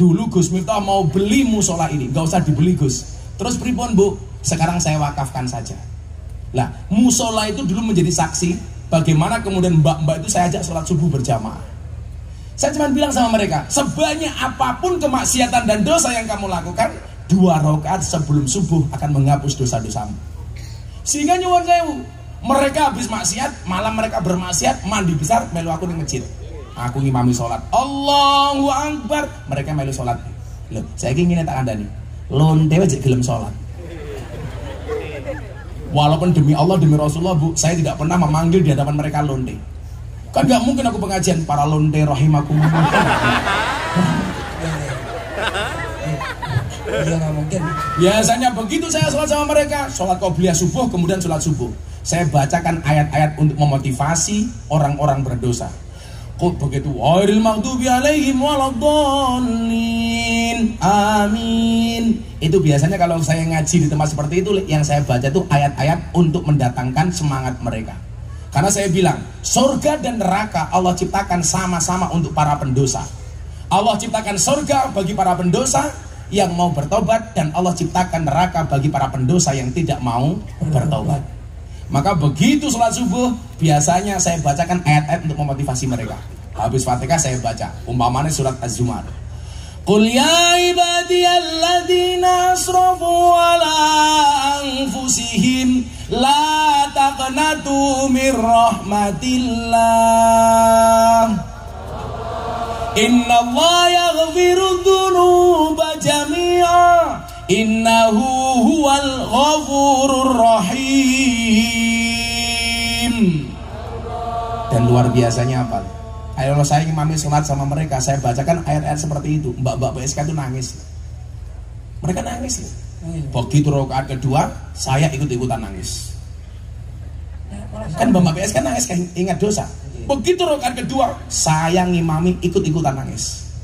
dulu Gus Miftah mau beli musola ini, nggak usah dibeli Gus. Terus pripun Bu? Sekarang saya wakafkan saja. Lah, musola itu dulu menjadi saksi bagaimana kemudian mbak-mbak itu saya ajak sholat subuh berjamaah. Saya cuma bilang sama mereka, sebanyak apapun kemaksiatan dan dosa yang kamu lakukan, 2 rakaat sebelum subuh akan menghapus dosa-dosamu. Sehingga nyuwun sewu, mereka habis maksiat, malam mereka bermaksiat, mandi besar, melu aku di masjid. Aku ngimami sholat, Allahu Akbar, mereka melu sholat. Loh, saya ingin tak kandani, lonte aja gelem sholat. Walaupun demi Allah, demi Rasulullah Bu, saya tidak pernah memanggil di hadapan mereka lonte. Kan gak mungkin aku pengajian para lonte rahimakumullah.
Iya nggak mungkin.
Biasanya begitu saya sholat sama mereka, sholat qobliyah subuh, kemudian sholat subuh. Saya bacakan ayat-ayat untuk memotivasi orang-orang berdosa. Kok begitu? Ghairil maghdubi alaihim waladdallin. Amin. Itu biasanya kalau saya ngaji di tempat seperti itu, yang saya baca itu ayat-ayat untuk mendatangkan semangat mereka. Karena saya bilang, surga dan neraka Allah ciptakan sama-sama untuk para pendosa. Allah ciptakan surga bagi para pendosa yang mau bertobat, dan Allah ciptakan neraka bagi para pendosa yang tidak mau bertobat. Maka begitu sholat subuh, biasanya saya bacakan ayat-ayat untuk memotivasi mereka. Habis Fatihah saya baca, umpamanya surat Az-Zumar. Qul ya ibadiyalladzina asrafu ala anfusihim la taqnatu mir rahmatillah. Inna Allah yaghfiru dzunuba jami'a innahu huwal ghafurur rahim. Dan luar biasanya apa? Kalau saya ngimami sholat sama mereka, saya bacakan ayat-ayat seperti itu, mbak-mbak PSK itu nangis. Mereka nangis. Begitu rakaat kedua, saya ikut-ikutan nangis. Kan mbak-mbak PSK nangis kan ingat dosa. Begitu rakaat kedua, saya ngimami ikut-ikutan nangis.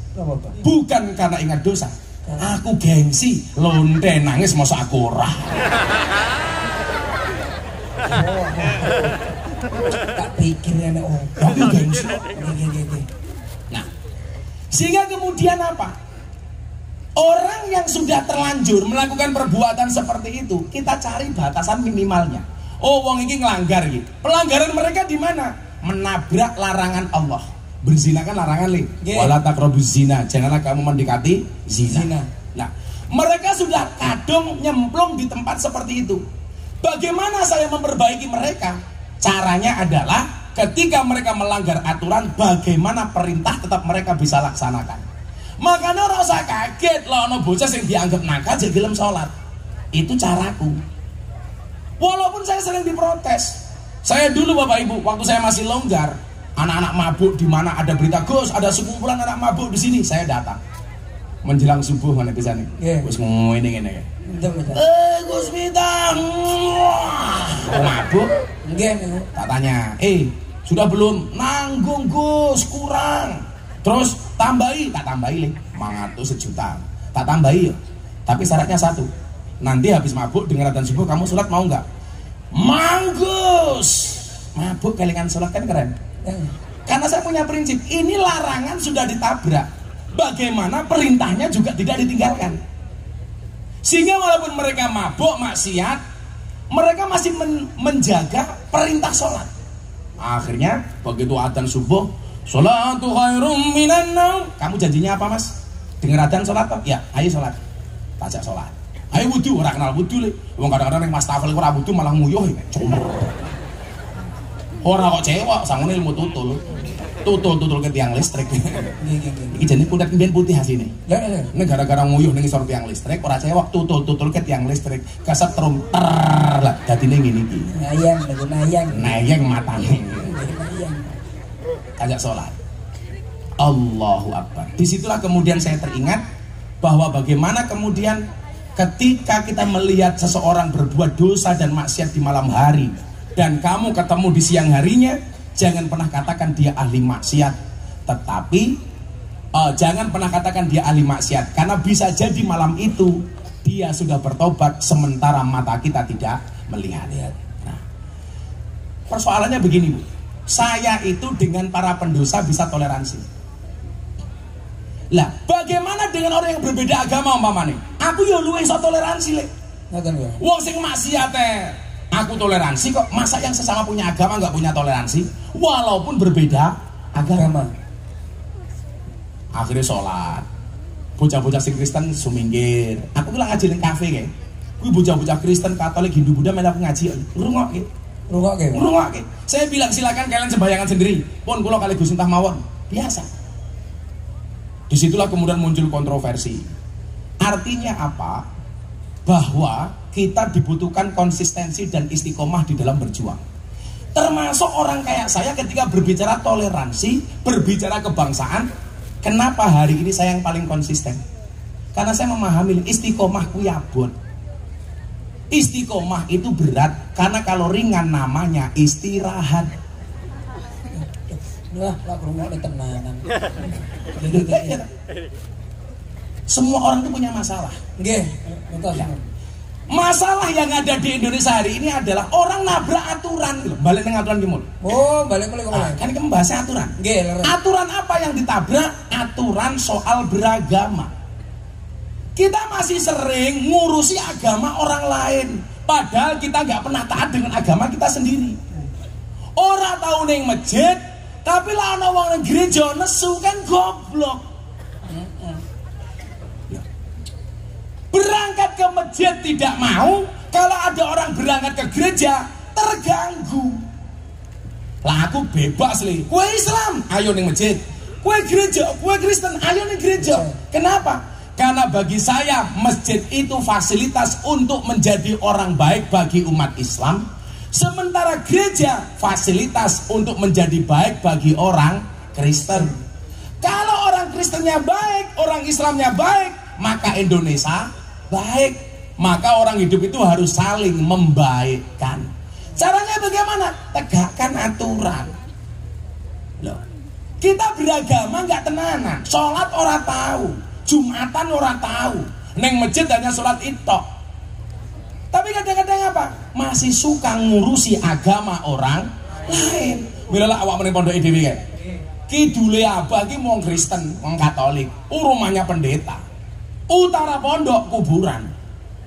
Bukan karena ingat dosa. Aku gengsi, lonte nangis masa aku ora.
Tak pikir nek
Tapi gengsi. Nah, sehingga kemudian apa? Orang yang sudah terlanjur melakukan perbuatan seperti itu, kita cari batasan minimalnya. Oh, wong ini ngelanggar gitu. Pelanggaran mereka di mana? Menabrak larangan Allah. Berzina kan larangan li. Wala taqrabuz zina, janganlah kamu mendekati zina. Nah, mereka sudah kadung nyemplung di tempat seperti itu. Bagaimana saya memperbaiki mereka? Caranya adalah ketika mereka melanggar aturan, bagaimana perintah tetap mereka bisa laksanakan. Makanya orang usah kaget loh, ono bocah yang dianggap nakal jadi gelem sholat. Itu caraku. Walaupun saya sering diprotes. Saya dulu Bapak Ibu, waktu saya masih longgar, anak-anak mabuk di mana ada berita, Gus, ada sekumpulan anak mabuk di sini, saya datang. Menjelang subuh mana bisa nih? Gus ngomong ini. Gus Miftah, mabuk?
Enggak,
tak tanya. Sudah belum? Nanggung Gus, kurang. Terus tambahi, tak tambahi 500 sejuta. Tak tambahi ya. Tapi syaratnya satu. Nanti habis mabuk dengan adzan subuh kamu sholat mau nggak? Manggus. Mabuk kelingan sholat kan keren. Karena saya punya prinsip, ini larangan sudah ditabrak. Bagaimana perintahnya juga tidak ditinggalkan. Sehingga walaupun mereka mabuk, maksiat, mereka masih menjaga perintah sholat. Akhirnya begitu adzan subuh, sholatu khairum minan naum. Kamu janjinya apa Mas? Dengar adzan sholat apa? Ya, ayo sholat. Tajak sholat. Ayo wudu, orang kenal wudu le. Wong kadang-kadang yang Mas Tafel ora wudu malah nguyuh iki. Ora kok cewek, sangune ilmu tutul. Tutul ke tiang listrik. Iki jenenge kulit mbiyen putih asine. Nek gara-gara nguyuh ning isor tiang listrik, ora cewek tutul ke tiang listrik. Kesetrum ter lah dadine ngene iki. Nayang matane. Ajak sholat. Allahu Akbar. Disitulah kemudian saya teringat bahwa bagaimana kemudian ketika kita melihat seseorang berbuat dosa dan maksiat di malam hari dan kamu ketemu di siang harinya, jangan pernah katakan dia ahli maksiat, Tetapi jangan pernah katakan dia ahli maksiat, karena bisa jadi malam itu dia sudah bertobat sementara mata kita tidak melihat. Nah, persoalannya begini Bu, saya itu dengan para pendosa bisa toleransi. Lah, bagaimana dengan orang yang berbeda agama umpamane? Aku yo luwih iso toleransi lek.
Ngoten ya.
Wong sing maksiat aku toleransi kok, masa yang sesama punya agama nggak punya toleransi walaupun berbeda agama. Akhirnya sholat, bocah-bocah sing Kristen suminggir. Aku bilang ngaji ning kafe kayak, gue bocah-bocah Kristen, Katolik, Hindu, Buddha main aku ngaji, ngrungokke. Saya bilang silakan kalian sembayangan sendiri. Pun kula kali Gusti entah mawon, biasa. Disitulah kemudian muncul kontroversi. Artinya apa? Bahwa kita dibutuhkan konsistensi dan istiqomah di dalam berjuang. Termasuk orang kayak saya ketika berbicara toleransi, berbicara kebangsaan. Kenapa hari ini saya yang paling konsisten? Karena saya memahami istiqomahku ya abot. Istiqomah itu berat, karena kalau ringan namanya istirahat.
Wah, lah krungokke tenanan.
Semua orang itu punya masalah.
Nggih, betul.
Masalah yang ada di Indonesia hari ini adalah orang nabrak aturan. Balik dengan aturan gimana?
Oh, balik mulai kemana?
Kan kita membahas aturan.
Nggih,
aturan apa yang ditabrak? Aturan soal beragama. Kita masih sering ngurusi agama orang lain, padahal kita nggak pernah taat dengan agama kita sendiri. Orang tahu neng masjid, tapi lah ana wong nang gereja nesu kan goblok. Berangkat ke masjid tidak mau, kalau ada orang berangkat ke gereja terganggu. Lah aku bebas li, kue Islam, ayo ning masjid. Kue gereja, kue Kristen, ayo ning gereja. Kenapa? Karena bagi saya masjid itu fasilitas untuk menjadi orang baik bagi umat Islam. Sementara gereja fasilitas untuk menjadi baik bagi orang Kristen. Kalau orang Kristennya baik, orang Islamnya baik, maka Indonesia baik. Maka orang hidup itu harus saling membaikkan. Caranya bagaimana? Tegakkan aturan. Loh, kita beragama nggak tenanan, sholat orang tahu, Jumatan orang tahu, neng masjid hanya sholat itok. Tapi kadang-kadang apa? Masih suka ngurusi agama orang lain. Milalah awak meneng pondok IDW kayak kidule abah ki wong Kristen, wong Katolik, rumahnya pendeta. Utara pondok kuburan.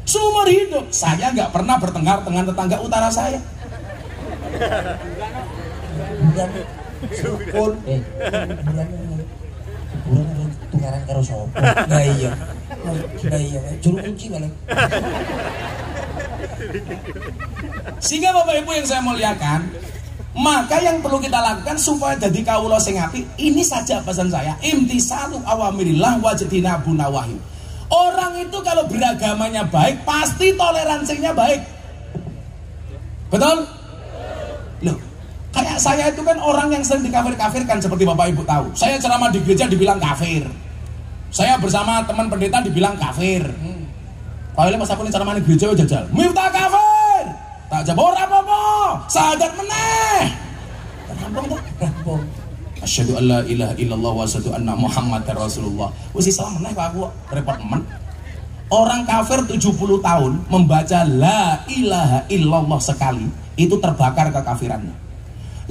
Seumur hidup saya nggak pernah bertengkar dengan tetangga utara saya.
Kuburan tukaran karo sapa?
Nah iya. Juru kunci balik.
Sehingga Bapak Ibu yang saya muliakan, maka yang perlu kita lakukan supaya jadi kawula sing apik, ini saja pesan saya, imtisalu awamirillah wajtinabun nawahi. Orang itu kalau beragamanya baik, pasti toleransinya baik. Betul? Loh, kayak saya itu kan orang yang sering dikafir-kafirkan seperti Bapak Ibu tahu. Saya ceramah di gereja dibilang kafir. Saya bersama teman pendeta dibilang kafir. Kalau pas aku ini ceramah di gereja jajal, Miftah kafir. Tak jawab ora apa-apa. Sahadat meneh. Rampung tak? Rampung. Asyhadu an la ilaha illallah wa asyhadu anna Muhammadar Rasulullah. Wis Islam meneh kok aku repot men. Orang kafir 70 tahun membaca la ilaha illallah sekali, itu terbakar kekafirannya.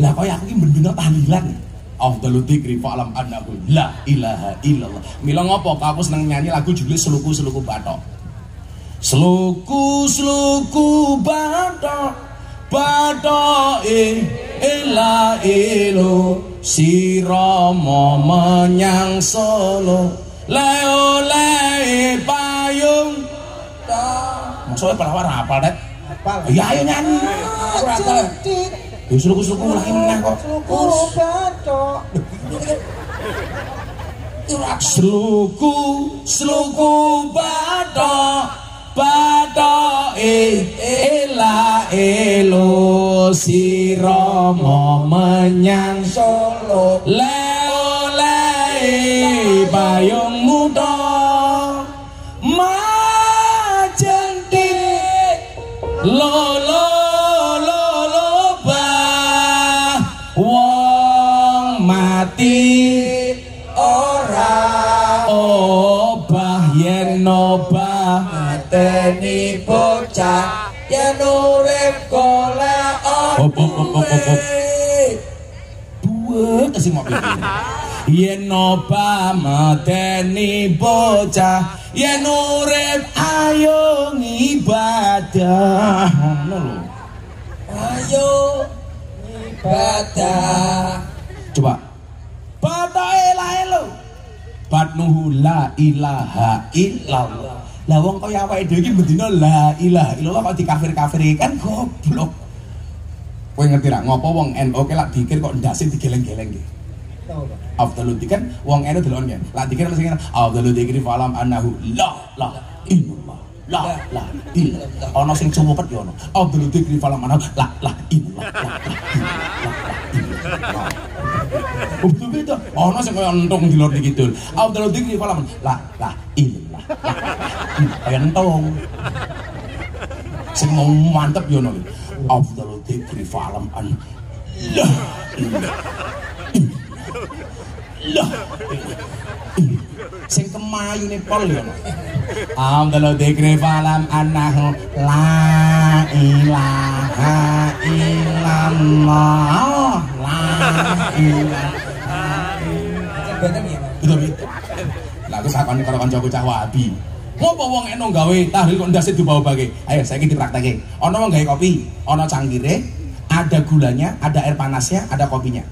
Lah kok aku iki bendina tahlilan. Afdalu dzikri fa'lam annahu la ilaha illallah. Mila ngopo aku seneng nyanyi lagu judulnya Seluku-seluku Bathok. Seluku-seluku bathok, bathoke ela elo sirama menyang Solo. Le payung ta. Maksudnya pelawar apal det?
Apal.
Ya ayo nyanyi.
Ora apal.
Seluku-seluku lagi meneh kok. Seluku bathok, bathoke ela elo sirama menyang
Solo.
Le payung muda majentik lolo wong mati
mateni bocah yen urip golek duwe.
Buat sing mau pikir. Yen noba mateni bocah yen urip ayo ngibadah. Ngono lho.
Ayo ibadah.
Coba. Batoke lae lho. Batnuhu la ilaha illallah. Lah wong kaya awake dhewe iki bendina la ilaha illallah kok dikafir-kafiri kan goblok. Kowe ngerti ra ngopo wong NU ke lak dikir kok ndase digeleng-geleng iki. Afdalul dzikir kan wong NU delon kan. Lak dikir mesti ngene afdalul dzikri falam annahu la illallah. La illallah. Ana sing cuwepet ya ono. Afdalul dzikri falam annahu la illallah. Betul-betul. Ono sing kaya entung di lor dikidul. Afdalul dzikri falam la illallah. Kaya entung. Sing mau mantep ya ono. Afdalul dzikri falam an la sing kemayune pol ya. Afdalul dzikri falam annahu la ilaha illallah. La ilaha. Betul-betul. Lah aku sakoni karo kancaku cah Wahabi. Ngopo wong eno gawe tahlil kok ndase dibawa-bage. Ayo saiki dipraktekke. Ana wong gawe kopi, ana cangkire, ada gulanya, ada air panasnya, ada kopinya.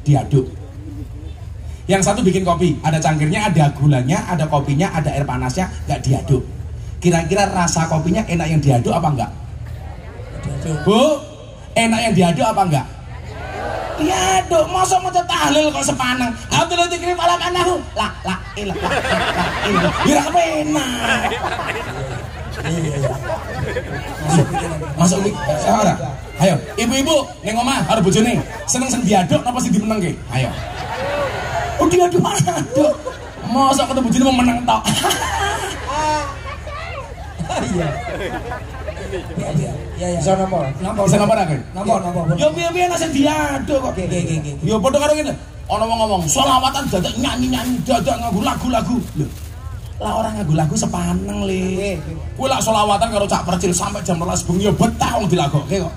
Diaduk. Yang satu bikin kopi, ada cangkirnya, ada gulanya, ada kopinya, ada air panasnya, enggak diaduk. Kira-kira rasa kopinya enak yang diaduk apa enggak? Bu, enak yang diaduk apa enggak? Diaduk. Masa mau tahlil kok sepanang. Abdul dzikri falam annahu la ilaha illallah. Ya apa enak. Masuk iki. Ora. Ayo, ibu-ibu ning omah karo bojone, seneng sing diaduk napa sing dimenengke? Ayo. Oh diaduk. Masa ketemu bojone mau meneng tok.
Iya. Ya. Bisa nomor.
Bisa nomor aku.
Nomor.
Yo piye-piye nek sing diaduk kok.
Nggih.
Yo padha karo ngene. Ana wong ngomong, selawatan dadak nyanyi-nyanyi dadak nganggo lagu-lagu. Lho. Lah orang nganggo lagu sepaneng le. Kowe lak selawatan karo Cak Percil sampai jam 12 bengi yo betah wong dilagokke kok.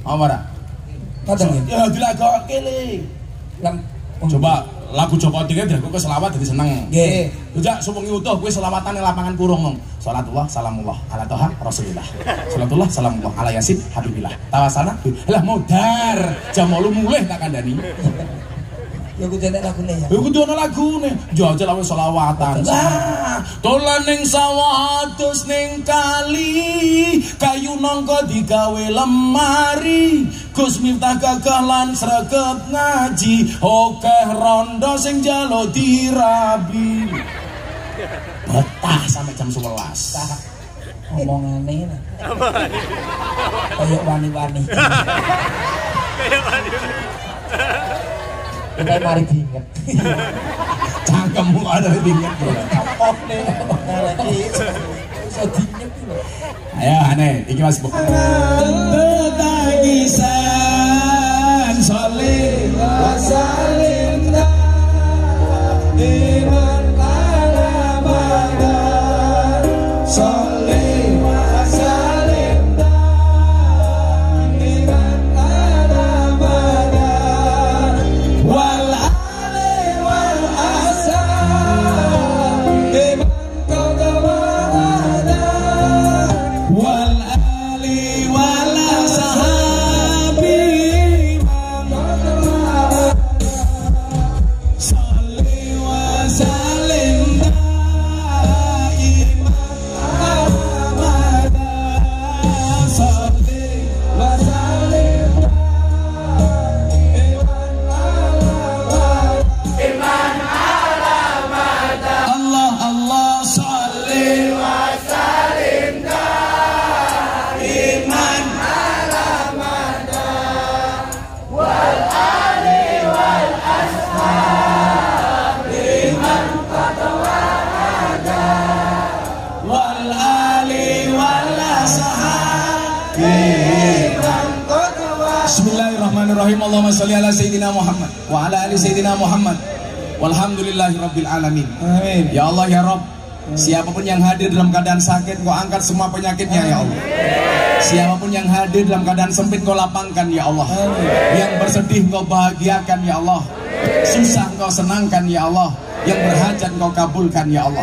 Apa ora?
Padahal
ya dilagokke le. Coba lagu Joko Tinggi dia kowe selawat dadi seneng.
Nggih.
Njak suwengi utuh kowe selawatan ning lapangan kurung mong. Salatullah salamullah ala toha rasulillah. Salatullah salamullah ala yasin habibillah. Tawasana lah modar jam 8 mulih tak kandhani.
Ya kudu ana lagune ya.
Ya kudu ana lagune. Jajal awe selawatan. Lah, dolan ning sawah adus ning kali, kayu nangka digawe lemari. Gus Miftah gagah lan sregep ngaji, akeh rondo sing jalo dirabi. Betah sampai jam 11.
Omongane. Kayak wani-wani. Udah mari diinget.
Cangkemmu ada diinget.
Oh nih, lagi bisa diinget.
Ayo aneh, iki Mas Bu. Betagisan soleh wasalim iman ala badar soleh wasalim iman ala badar wal ali wal asar iman qadamada wal ali wal ashabi iman qadamada salli wa salim daiman abada salli wa salim Allah Allah salli wa salim daiman alamada wal ali wal ashab liman qatawada wal ali wal ashab liman qatawada. Bismillahirrahmanirrahim. Allahumma sholli ala sayyidina Muhammad wa ala ali sayyidina Muhammad walhamdulillahi rabbil alamin. Amin. Ya Allah ya Rabb, Siapapun yang hadir dalam keadaan sakit, Kau angkat semua penyakitnya ya Allah. Siapapun yang hadir dalam keadaan sempit, Kau lapangkan ya Allah. Yang bersedih Kau bahagiakan ya Allah. Susah Kau senangkan ya Allah. Yang berhajat Kau kabulkan ya Allah.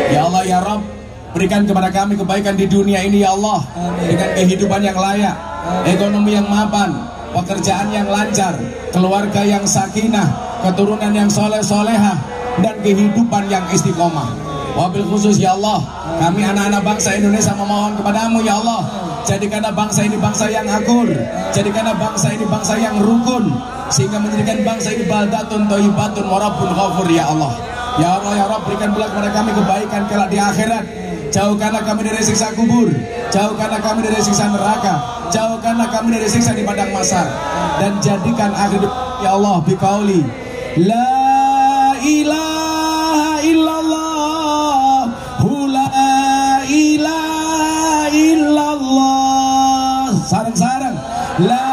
Ya Allah ya Rabb, berikan kepada kami kebaikan di dunia ini ya Allah. Dengan kehidupan yang layak, ekonomi yang mapan, pekerjaan yang lancar, keluarga yang sakinah, keturunan yang soleh-solehah, dan kehidupan yang istiqomah. Wabil khusus ya Allah, kami anak-anak bangsa Indonesia memohon kepadamu ya Allah, jadikanlah bangsa ini bangsa yang akur, jadikanlah bangsa ini bangsa yang rukun, sehingga menjadikan bangsa ini baldatun thayyibatun wa rabbun ghafur ya Allah. Ya Allah ya Rabb, berikan pula kepada kami kebaikan kelak di akhirat. Jauhkanlah kami dari siksa kubur, jauhkanlah kami dari siksa neraka, jauhkanlah kami dari siksa di padang mahsyar, dan jadikan akhir ya Allah biqauli la ilaha illallah, la ilaha illallah. Sarang-sarang la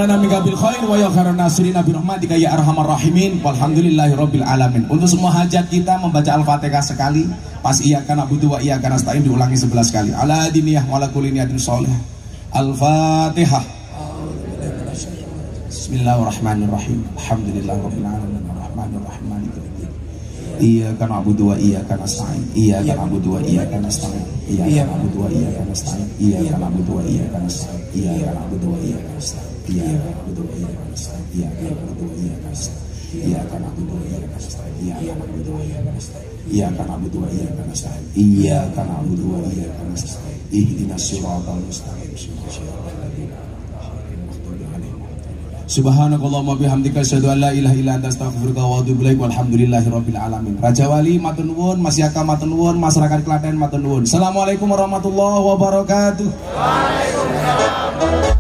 lana min qabil khair wa ya khairan nasirina bi rahmatika ya arhamar rahimin walhamdulillahi rabbil alamin. Untuk semua hajat kita membaca Al-Fatihah sekali, pas iyyaka na'budu wa iyyaka nasta'in diulangi 11 kali. Ala diniyah wa ala kulli niyatin shalih. Al-Fatihah. Bismillahirrahmanirrahim. Alhamdulillahi rabbil alamin arrahmanir rahim maliki yaumiddin. Iyyaka na'budu wa iyyaka nasta'in. Iyyaka na'budu wa iyyaka nasta'in. Iyyaka na'budu wa iyyaka nasta'in. Iyyaka na'budu wa iyyaka nasta'in. Iyyaka na'budu wa iyyaka nasta'in. Iyyaka na'budu wa iyyaka nasta'in. Iyyaka na'budu wa iyyaka nasta'in. Iyyaka na'budu wa iyyaka nasta'in. Iyyaka na'budu wa iyyaka nasta'in. Iyyaka na'budu wa iyyaka nasta'in. Iyyaka na'budu wa iyyaka nasta'in. Ihdinas siratal mustaqim. Subhanakallahumma bihamdika asyhadu an la ilaha illa anta astaghfiruka wa atubu ilaik walhamdulillahirabbil alamin. Raja Wali matur nuwun, Masyarakat matur nuwun, masyarakat Klaten matur nuwun. Assalamualaikum warahmatullahi wabarakatuh. Waalaikumsalam.